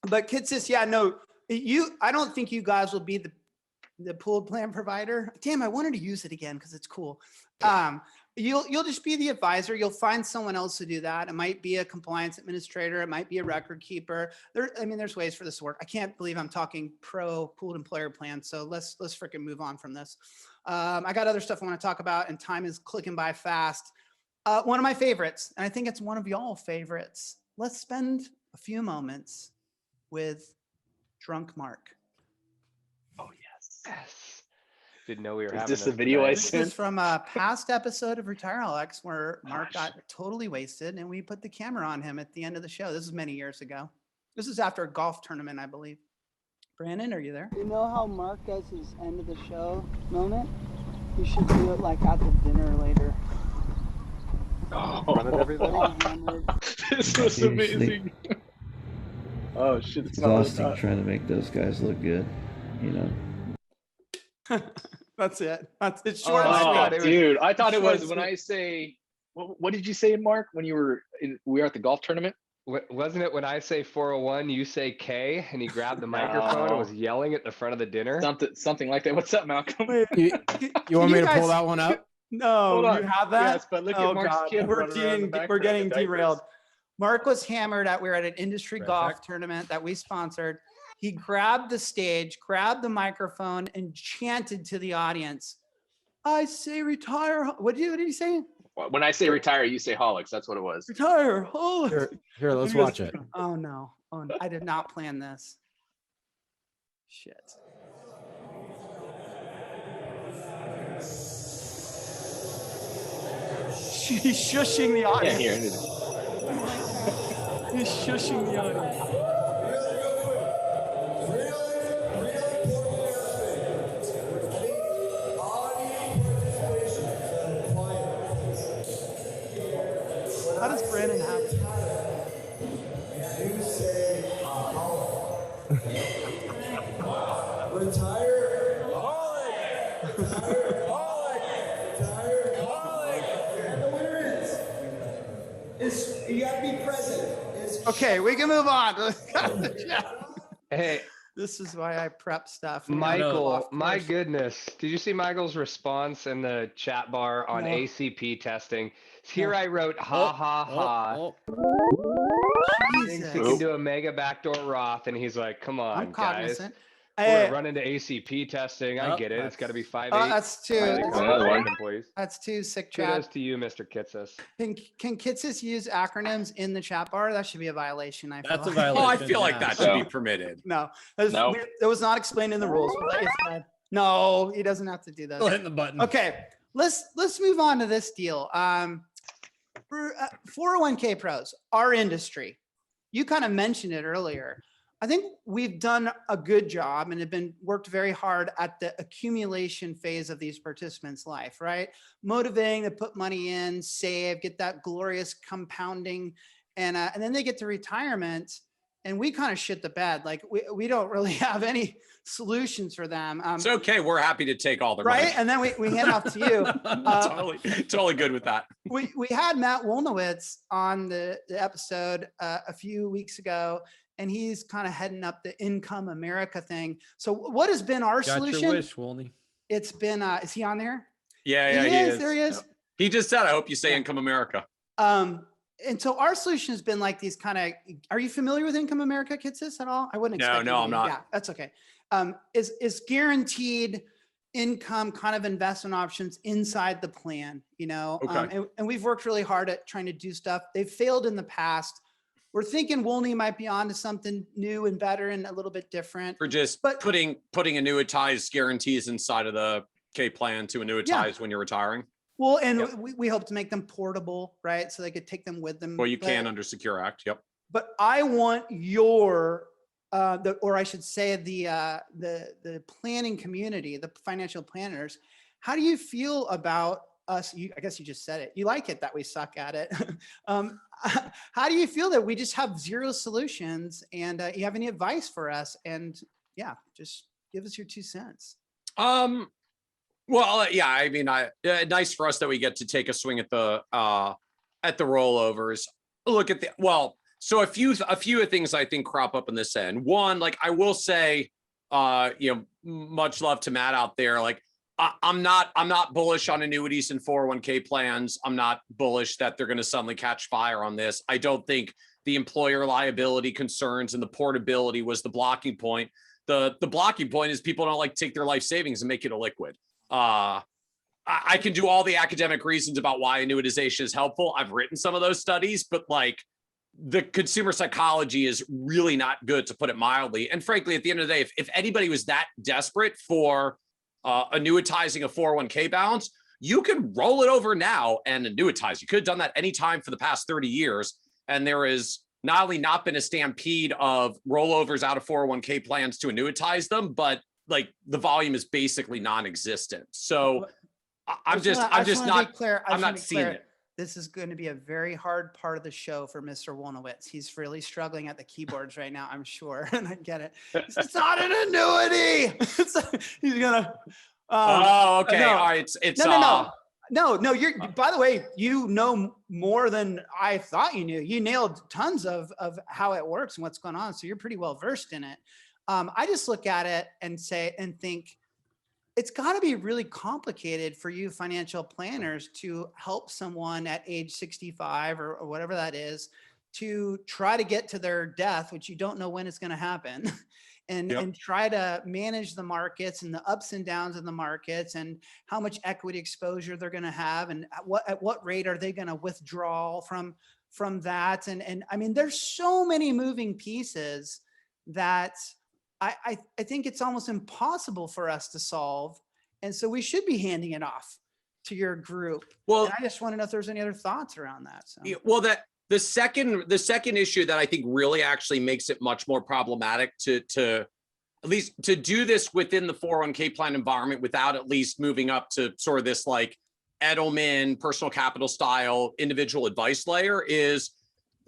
But Kitces, yeah, no, I don't think you guys will be the pooled plan provider. Damn, I wanted to use it again because it's cool. You'll just be the advisor. You'll find someone else to do that. It might be a compliance administrator. It might be a record keeper. There's ways for this to work. I can't believe I'm talking pro pooled employer plan. So let's freaking move on from this. I got other stuff I want to talk about, and time is clicking by fast. One of my favorites, and I think it's one of y'all favorites. Let's spend a few moments with Drunk Mark. Oh yes. Didn't know we were having this. The video I This sent is from a past episode of Retire Alex where Mark got totally wasted and we put the camera on him at the end of the show. This is many years ago. This is after a golf tournament, I believe. Brandon, are you there? You know how Mark does his end of the show moment? You should do it like at the dinner later. Run it, everything. This was amazing. Oh shit! It's exhausting trying to make those guys look good, you know. That's it. It's short. Dude, I thought it was when I say, what did you say, Mark? When we were at the golf tournament? Wasn't it when I say 401, you say K, and he grabbed the microphone and was yelling at the front of the dinner? Something like that. What's up, Malcolm? You want me to pull that one up? No, you have that? Yes, but look at Mark's kid. We're getting derailed. Mark was hammered we were at an industry golf tournament that we sponsored. He grabbed the stage, grabbed the microphone, and chanted to the audience, "I say retire." What did he say? When I say retire, you say Holics. That's what it was. Retire, Holics. Here, let's watch it. Oh no. I did not plan this. Shit. He's shushing the audience. Can't hear anything. He's shushing the audience. How does Brandon have it? You gotta be present. Okay, we can move on. Hey, this is why I prep stuff. Michael, my goodness. Did you see Michael's response in the chat bar on ACP testing? Here I wrote, ha, ha, ha. Thinks he can do a mega backdoor Roth, and he's like, come on, I'm cognizant. guys. We're running to ACP testing. I get it. It's got to be 5'8". That's two. Employees. That's two sick chat. Kudos to you, Mr. Kitces. Can Kitces use acronyms in the chat bar? That should be a violation. That's a violation. Oh, I feel like that should be permitted. No, that was not explained in the rules. No, he doesn't have to do that. Go hit the button. Okay, let's move on to this deal. For 401k pros, our industry, you kind of mentioned it earlier. I think we've done a good job and have been worked very hard at the accumulation phase of these participants' life, right? Motivating to put money in, save, get that glorious compounding, and then they get to retirement, and we kind of shit the bed. Like we don't really have any solutions for them. It's okay. We're happy to take all the right, money. and then we hand off to you. Totally good with that. We had Matt Wolnowitz on the episode a few weeks ago, and he's kind of heading up the Income America thing. So what has been our solution? Your wish, Wolney. It's been, is he on there? Yeah, he is. There he is. Yep. He just said, I hope you say Income America. And so our solution has been like these kind of, are you familiar with Income America, Kitces, at all? I wouldn't expect No, I'm not. Yeah, that's okay. Is guaranteed income kind of investment options inside the plan, you know? Okay. And we've worked really hard at trying to do stuff. They've failed in the past. We're thinking Wolney might be onto something new and better and a little bit different. For just putting annuitized guarantees inside of the K plan to annuitize when you're retiring. Well, and we hope to make them portable, right? So they could take them with them. Well, you can under Secure Act. Yep. But I want your, or I should say the planning community, the financial planners. How do you feel about us? I guess you just said it. You like it that we suck at it. How do you feel that we just have zero solutions? And you have any advice for us? And yeah, just give us your 2 cents. Well, yeah, I mean, nice for us that we get to take a swing at the rollovers. Look at so a few of things I think crop up in this end. One, like I will say, much love to Matt out there. Like I'm not bullish on annuities and 401k plans. I'm not bullish that they're going to suddenly catch fire on this. I don't think the employer liability concerns and the portability was the blocking point. The blocking point is people don't like to take their life savings and make it a liquid. I can do all the academic reasons about why annuitization is helpful. I've written some of those studies, but like the consumer psychology is really not good, to put it mildly. And frankly, at the end of the day, if anybody was that desperate for annuitizing a 401k balance, you can roll it over now and annuitize. You could have done that anytime for the past 30 years. And there is not only not been a stampede of rollovers out of 401k plans to annuitize them, but like the volume is basically non-existent. So I'm not seeing it. This is going to be a very hard part of the show for Mr. Wolnowitz. He's really struggling at the keyboards right now, I'm sure. And I get it. It's not an annuity. He's gonna. Okay. No. All right. It's No, you're, by the way, you know more than I thought you knew. You nailed tons of how it works and what's going on. So you're pretty well versed in it. I just look at it and think it's got to be really complicated for you financial planners to help someone at age 65 or whatever that is to try to get to their death, which you don't know when it's going to happen. And try to manage the markets and the ups and downs of the markets and how much equity exposure they're going to have and at what rate are they going to withdraw from that. And I mean, there's so many moving pieces that I think it's almost impossible for us to solve. And so we should be handing it off to your group. Well, and I just want to know if there's any other thoughts around that. So. Well, the second issue that I think really actually makes it much more problematic to at least to do this within the 401k plan environment without at least moving up to sort of this like Edelman personal capital style individual advice layer is,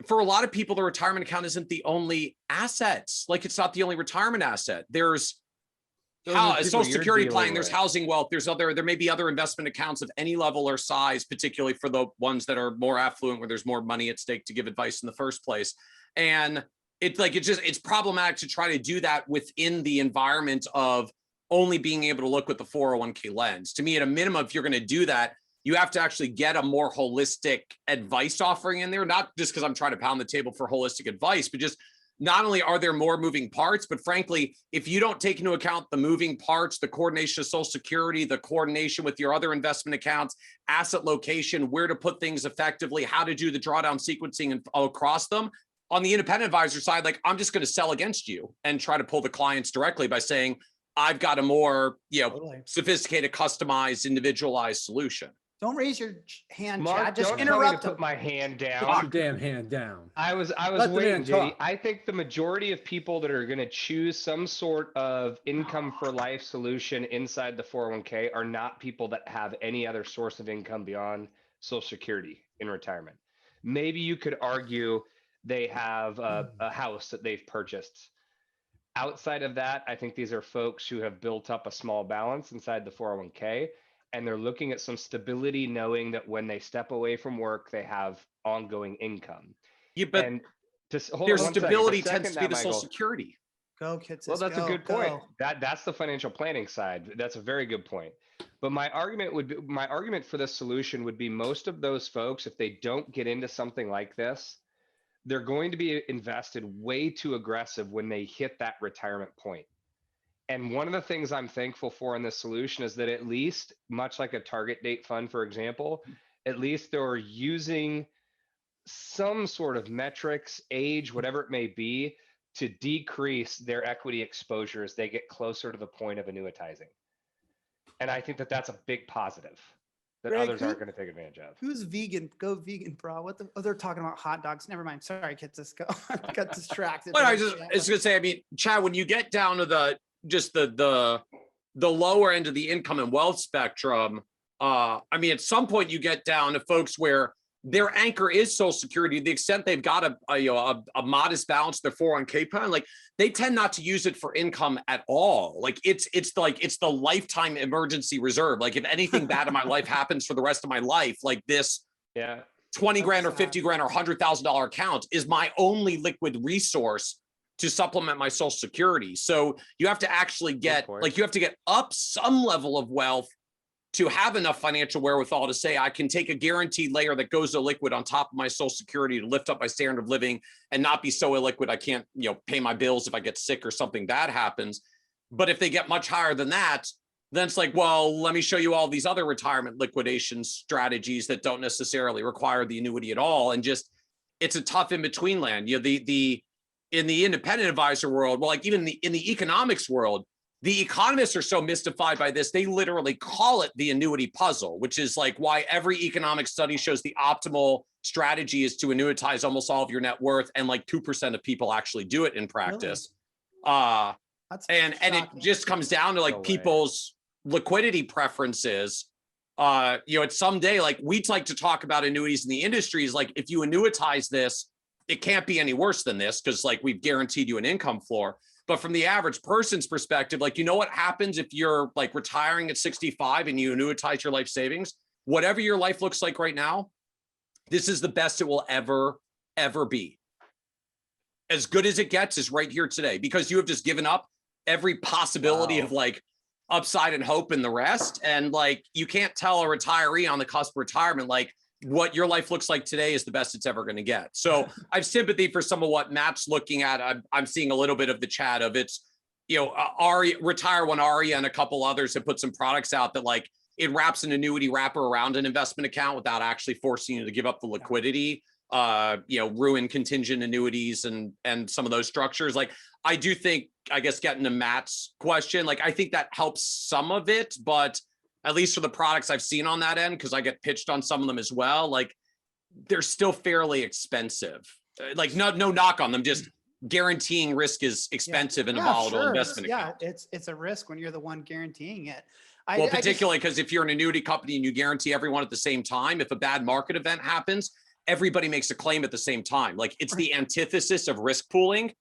for a lot of people, the retirement account isn't the only assets. Like it's not the only retirement asset. There's a social security plan, there's housing wealth, there may be other investment accounts of any level or size, particularly for the ones that are more affluent where there's more money at stake to give advice in the first place. And it's problematic to try to do that within the environment of only being able to look with the 401k lens. To me, at a minimum, if you're going to do that, you have to actually get a more holistic advice offering in there, not just because I'm trying to pound the table for holistic advice, but just not only are there more moving parts, but frankly, if you don't take into account the moving parts, the coordination of Social Security, the coordination with your other investment accounts, asset location, where to put things effectively, how to do the drawdown sequencing and across them, on the independent advisor side, like I'm just going to sell against you and try to pull the clients directly by saying, I've got a more, sophisticated, customized, individualized solution. Don't raise your hand, Mark, Chad. Just don't tell me to interrupt him. put my hand Put down. your damn hand down. I was Let the waiting, man JD. talk. I think the majority of people that are going to choose some sort of income for life solution inside the 401k are not people that have any other source of income beyond Social Security in retirement. Maybe you could argue they have a house that they've purchased. Outside of that, I think these are folks who have built up a small balance inside the 401k, and they're looking at some stability, knowing that when they step away from work, they have ongoing income. Yeah, but And just hold their on one second. stability To tends to be second the that, Social Michael, Security. Go, Kitces. well, that's go, a good point. go. That's the financial planning side. That's a very good point. But my argument for this solution would be most of those folks, if they don't get into something like this, they're going to be invested way too aggressive when they hit that retirement point. And one of the things I'm thankful for in this solution is that at least, much like a target date fund, for example, at least they're using some sort of metrics, age, whatever it may be, to decrease their equity exposure as they get closer to the point of annuitizing. And I think that that's a big positive that Greg, others aren't going to take advantage of. Who's vegan? Go vegan, bro. What the? Oh, they're talking about hot dogs. Never mind. Sorry, kids. Let's go. I got distracted. But by I the was chat. gonna say, I mean, Chad, when you get down to the lower end of the income and wealth spectrum, I mean, at some point you get down to folks where their anchor is Social Security. To the extent they've got a modest balance in their 401k plan, like they tend not to use it for income at all. Like it's the lifetime emergency reserve. Like if anything bad in my life happens for the rest of my life, like this 20 grand or 50 grand or $100,000 account is my only liquid resource to supplement my Social Security. So you have to actually get up some level of wealth to have enough financial wherewithal to say, I can take a guaranteed layer that goes illiquid on top of my Social Security to lift up my standard of living and not be so illiquid I can't, pay my bills if I get sick or something bad happens. But if they get much higher than that, then it's like, well, let me show you all these other retirement liquidation strategies that don't necessarily require the annuity at all. And just, it's a tough in-between land. In the independent advisor world, well, like even in the economics world, the economists are so mystified by this, they literally call it the annuity puzzle, which is like why every economic study shows the optimal strategy is to annuitize almost all of your net worth, and like 2% of people actually do it in practice. Really? And it just comes down to like people's liquidity preferences. At some day, like we'd like to talk about annuities in the industries. Like if you annuitize this, it can't be any worse than this because like we've guaranteed you an income floor. But from the average person's perspective, like, what happens if you're like retiring at 65 and you annuitize your life savings? Whatever your life looks like right now, this is the best it will ever, ever be. As good as it gets is right here today, because you have just given up every possibility of like upside and hope and the rest. And like, you can't tell a retiree on the cusp of retirement, like, what your life looks like today is the best it's ever going to get. So I have sympathy for some of what Matt's looking at. I'm seeing a little bit of the chat of it's, Retire One Aria and a couple others have put some products out that like it wraps an annuity wrapper around an investment account without actually forcing you to give up the liquidity, ruin contingent annuities and some of those structures. Like, I do think, I guess getting to Matt's question, like, I think that helps some of it, but at least for the products I've seen on that end, because I get pitched on some of them as well, like they're still fairly expensive. Like no knock on them, just guaranteeing risk is expensive in a volatile investment account. Yeah, it's a risk when you're the one guaranteeing it. Particularly because if you're an annuity company and you guarantee everyone at the same time, if a bad market event happens, everybody makes a claim at the same time. Like it's the antithesis of risk pooling.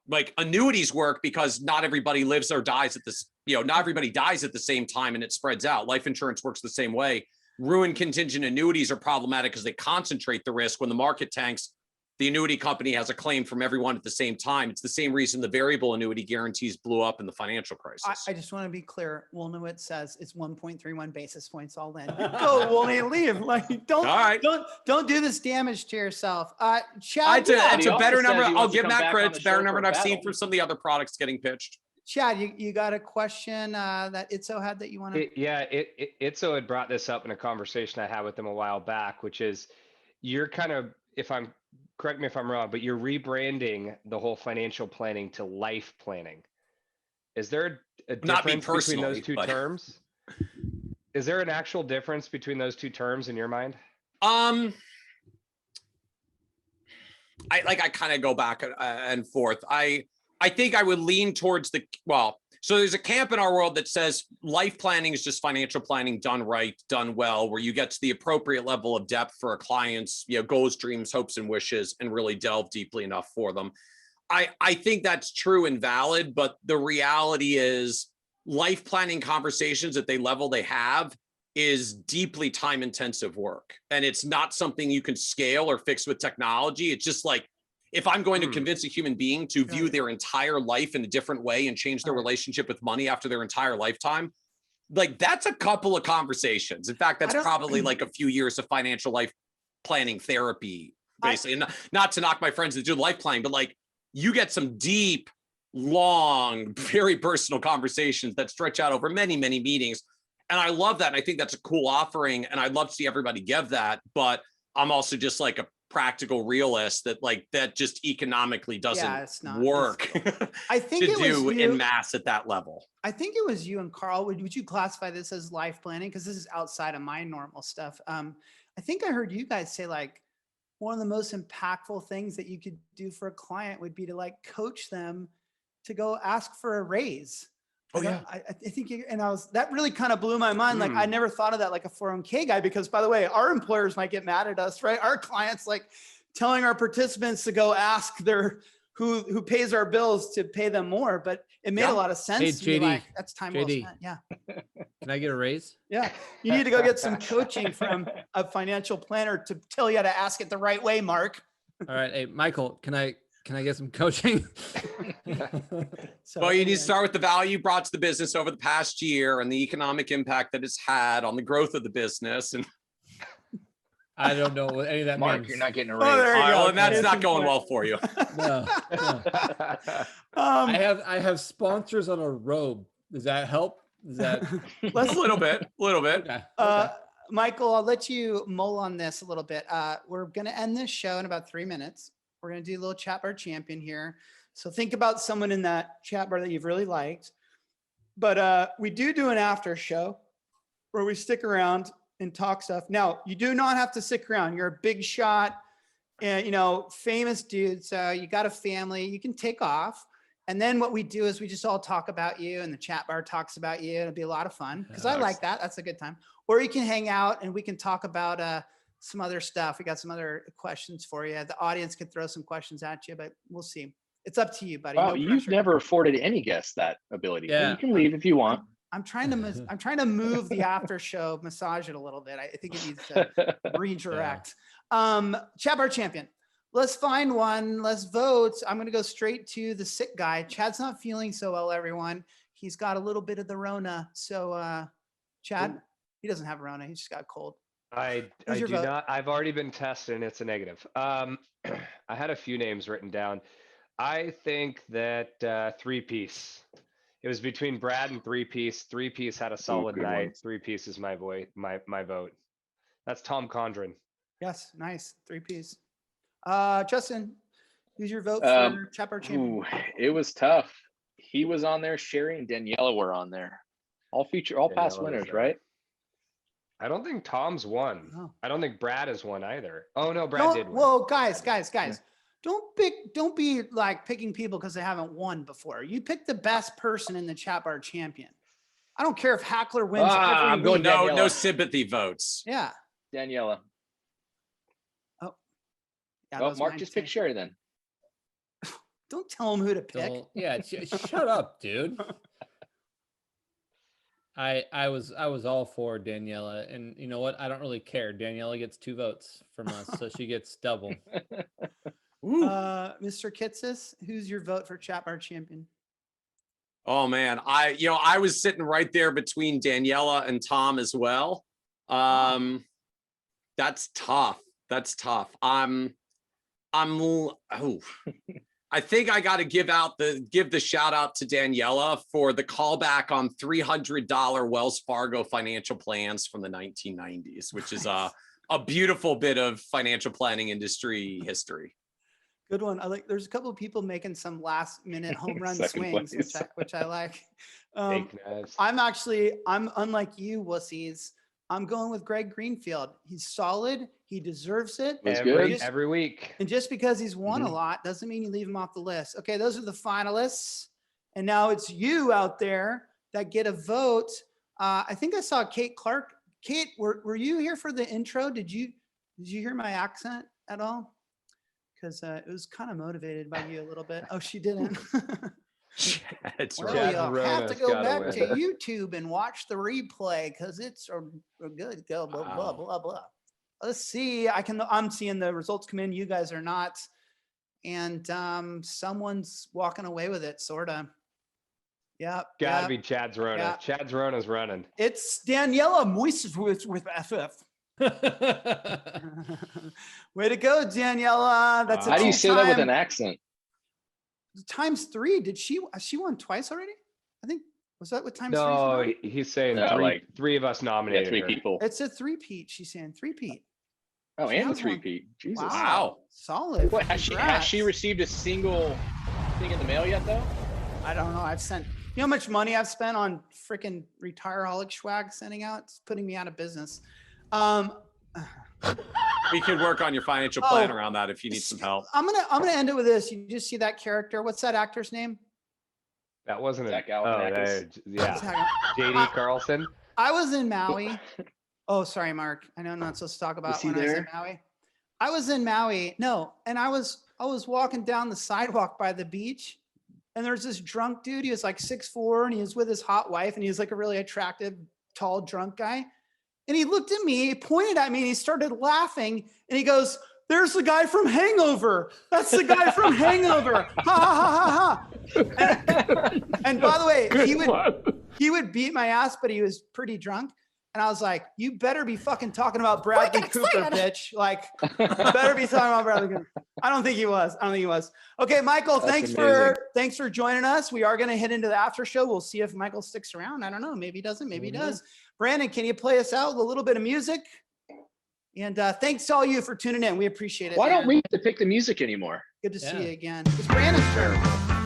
Like annuities work because not everybody lives or dies at this, not everybody dies at the same time and it spreads out. Life insurance works the same way. Ruined contingent annuities are problematic because they concentrate the risk. When the market tanks, the annuity company has a claim from everyone at the same time. It's the same reason the variable annuity guarantees blew up in the financial crisis. I just want to be clear. Woolnowitz says it's 1.31 basis points all in. Go, Woolney, leave. Like, don't do this damage to yourself. Chad, it's a better number. I'll give Matt credit. It's a better number than I've seen from some of the other products getting pitched. Chad, you got a question that Itzo had that you want to? Itzo had brought this up in a conversation I had with him a while back, which is you're kind of, correct me if I'm wrong, but you're rebranding the whole financial planning to life planning. Is there a difference between those two terms? Is there an actual difference between those two terms in your mind? I kind of go back and forth. I think I would lean towards so there's a camp in our world that says life planning is just financial planning done right, done well, where you get to the appropriate level of depth for a client's, goals, dreams, hopes, and wishes, and really delve deeply enough for them. I think that's true and valid, but the reality is life planning conversations at the level they have is deeply time intensive work. And it's not something you can scale or fix with technology. It's just like, if I'm going to convince a human being to view their entire life in a different way and change their relationship with money after their entire lifetime, like that's a couple of conversations. In fact, that's probably like a few years of financial life planning therapy, basically. And not to knock my friends that do life planning, but like you get some deep, long, very personal conversations that stretch out over many, many meetings. And I love that. And I think that's a cool offering. And I'd love to see everybody give that. But I'm also just like a practical realist that just economically doesn't work. I think to it do was you, in mass at that level. I think it was you and Carl. Would you classify this as life planning? Because this is outside of my normal stuff. I think I heard you guys say like one of the most impactful things that you could do for a client would be to like coach them to go ask for a raise. I think, that really kind of blew my mind. Like I never thought of that like a 401k guy, because by the way, our employers might get mad at us, right? Our clients like telling our participants to go ask who pays our bills to pay them more, but it made a lot of sense. Hey, to me, JD, like, that's time well JD. spent. Yeah. Can I get a raise? Yeah. You need to go get some coaching from a financial planner to tell you how to ask it the right way, Mark. All right. Hey, Michael, can I get some coaching? Well, you need to start with the value brought to the business over the past year and the economic impact that it's had on the growth of the business. And I don't know what any of that Mark, means. you're not getting a raise. Well, and that's not going well for you. No. I have sponsors on a robe. Does that help? Is that a little bit? Okay. Michael, I'll let you mull on this a little bit. We're going to end this show in about 3 minutes. We're going to do a little chat bar champion here. So think about someone in that chat bar that you've really liked. But we do an after show where we stick around and talk stuff. Now, you do not have to stick around. You're a big shot, famous dude. So you got a family. You can take off. And then what we do is we just all talk about you, and the chat bar talks about you. It'll be a lot of fun because I like that. That's a good time. Or you can hang out and we can talk about some other stuff. We got some other questions for you. The audience could throw some questions at you, but we'll see. It's up to you, buddy. Wow, No you've pressure. never afforded any guests that ability. Yeah. You can leave if you want. I'm trying to move the after show, massage it a little bit. I think it needs to redirect. Chat bar champion. Let's find one. Let's vote. I'm going to go straight to the sick guy. Chad's not feeling so well, everyone. He's got a little bit of the Rona. So, Chad, he doesn't have Rona. He just got cold. I do vote? not. I've already been tested and it's a negative. I had a few names written down. I think that three-piece. It was between Brad and three-piece. Three-piece had a solid night. one. Three-piece is my vote. That's Tom Condren. Yes, nice. Three-piece. Justin, who's your vote for chat bar champion? Ooh, it was tough. He was on there. Sherry and Daniela were on there. All past Daniela winners, was right? I don't think Tom's won. Oh. I don't think Brad has won either. Oh no, Brad did win. Well, guys. Don't be like picking people because they haven't won before. You pick the best person in the chat bar champion. I don't care if Hackler wins every I'm going week. Daniela. No sympathy votes. Yeah. Daniela. Yeah, Oh, Mark, just pick Sherry then. Don't tell him who to pick. Shut up, dude. I was all for Daniela, and you know what? I don't really care. Daniela gets 2 votes from us, so she gets double. Mr. Kitces, who's your vote for chat bar champion? Oh man, I was sitting right there between Daniela and Tom as well. That's tough. I think I got to give the shout out to Daniela for the callback on $300 Wells Fargo financial plans from the 1990s, which is a beautiful bit of financial planning industry history. Good one. I like. There's a couple of people making some last minute home run Second swings, place. which I like. Fake knives. I'm unlike you, wussies. I'm going with Greg Greenfield. He's solid. He deserves it. Was good. Every week. And just because he's won a lot doesn't mean you leave him off the list. Okay, those are the finalists. And now it's you out there that get a vote. I think I saw Kate Clark. Kate, were you here for the intro? Did you hear my accent at all? Because it was kind of motivated by you a little bit. Oh, she didn't. It's Well, Chad you'll have Verona's to go gotta back win. to YouTube and watch the replay because it's a good go. Blah blah blah blah. Let's see. I'm seeing the results come in. You guys are not, and someone's walking away with it, sorta. Yep. Gotta yep. be Chad's Rona. Yep. Chad's Rona's running. It's Daniela Moises with FF. Way to go, Daniela. That's How do you say that with an two-time- accent? ×3. Did she won twice already? I think, was that what ×3? No, he's saying No, three of us Yeah, nominated 3 her. people. It's a three-peat. She's saying three-peat. Oh, She and has one. 3-peat. Jesus. Wow. Solid. What, has she Congrats. received a single thing in the mail yet, though? I don't know. I've sent, you know how much money I've spent on freaking Retireaholic swag sending out? It's putting me out of business. We could work on your financial plan around that if you need some help. I'm gonna end it with this. You just see that character. What's that actor's name? That wasn't Zach it. Galifianakis. Yeah. JD Carlson. I was in Maui. Oh, sorry, Mark. I know I'm not supposed to talk about Was he when I was in there? Maui. I was in Maui. No, and I was walking down the sidewalk by the beach, and there's this drunk dude. He was like 6'4", and he was with his hot wife, and he was like a really attractive, tall, drunk guy. And he looked at me, he pointed at me, and he started laughing, and he goes, "There's the guy from Hangover. That's the guy from Hangover. Ha ha ha ha ha." And by the way, he would beat my ass, but he was pretty drunk. And I was like, "You better be fucking talking about Bradley Cooper, bitch. Like, you better be talking about Bradley Cooper." I don't think he was. Okay, Michael, That's thanks for joining us. We are going to head into the after show. We'll see if Michael sticks around. I don't know. Maybe he doesn't. Maybe he does. Brandon, can you play us out with a little bit of music? And thanks to all you for tuning in. We appreciate it. Why man. don't we have to pick the music anymore? Good to see Yeah. you again. It's Brandon's turn.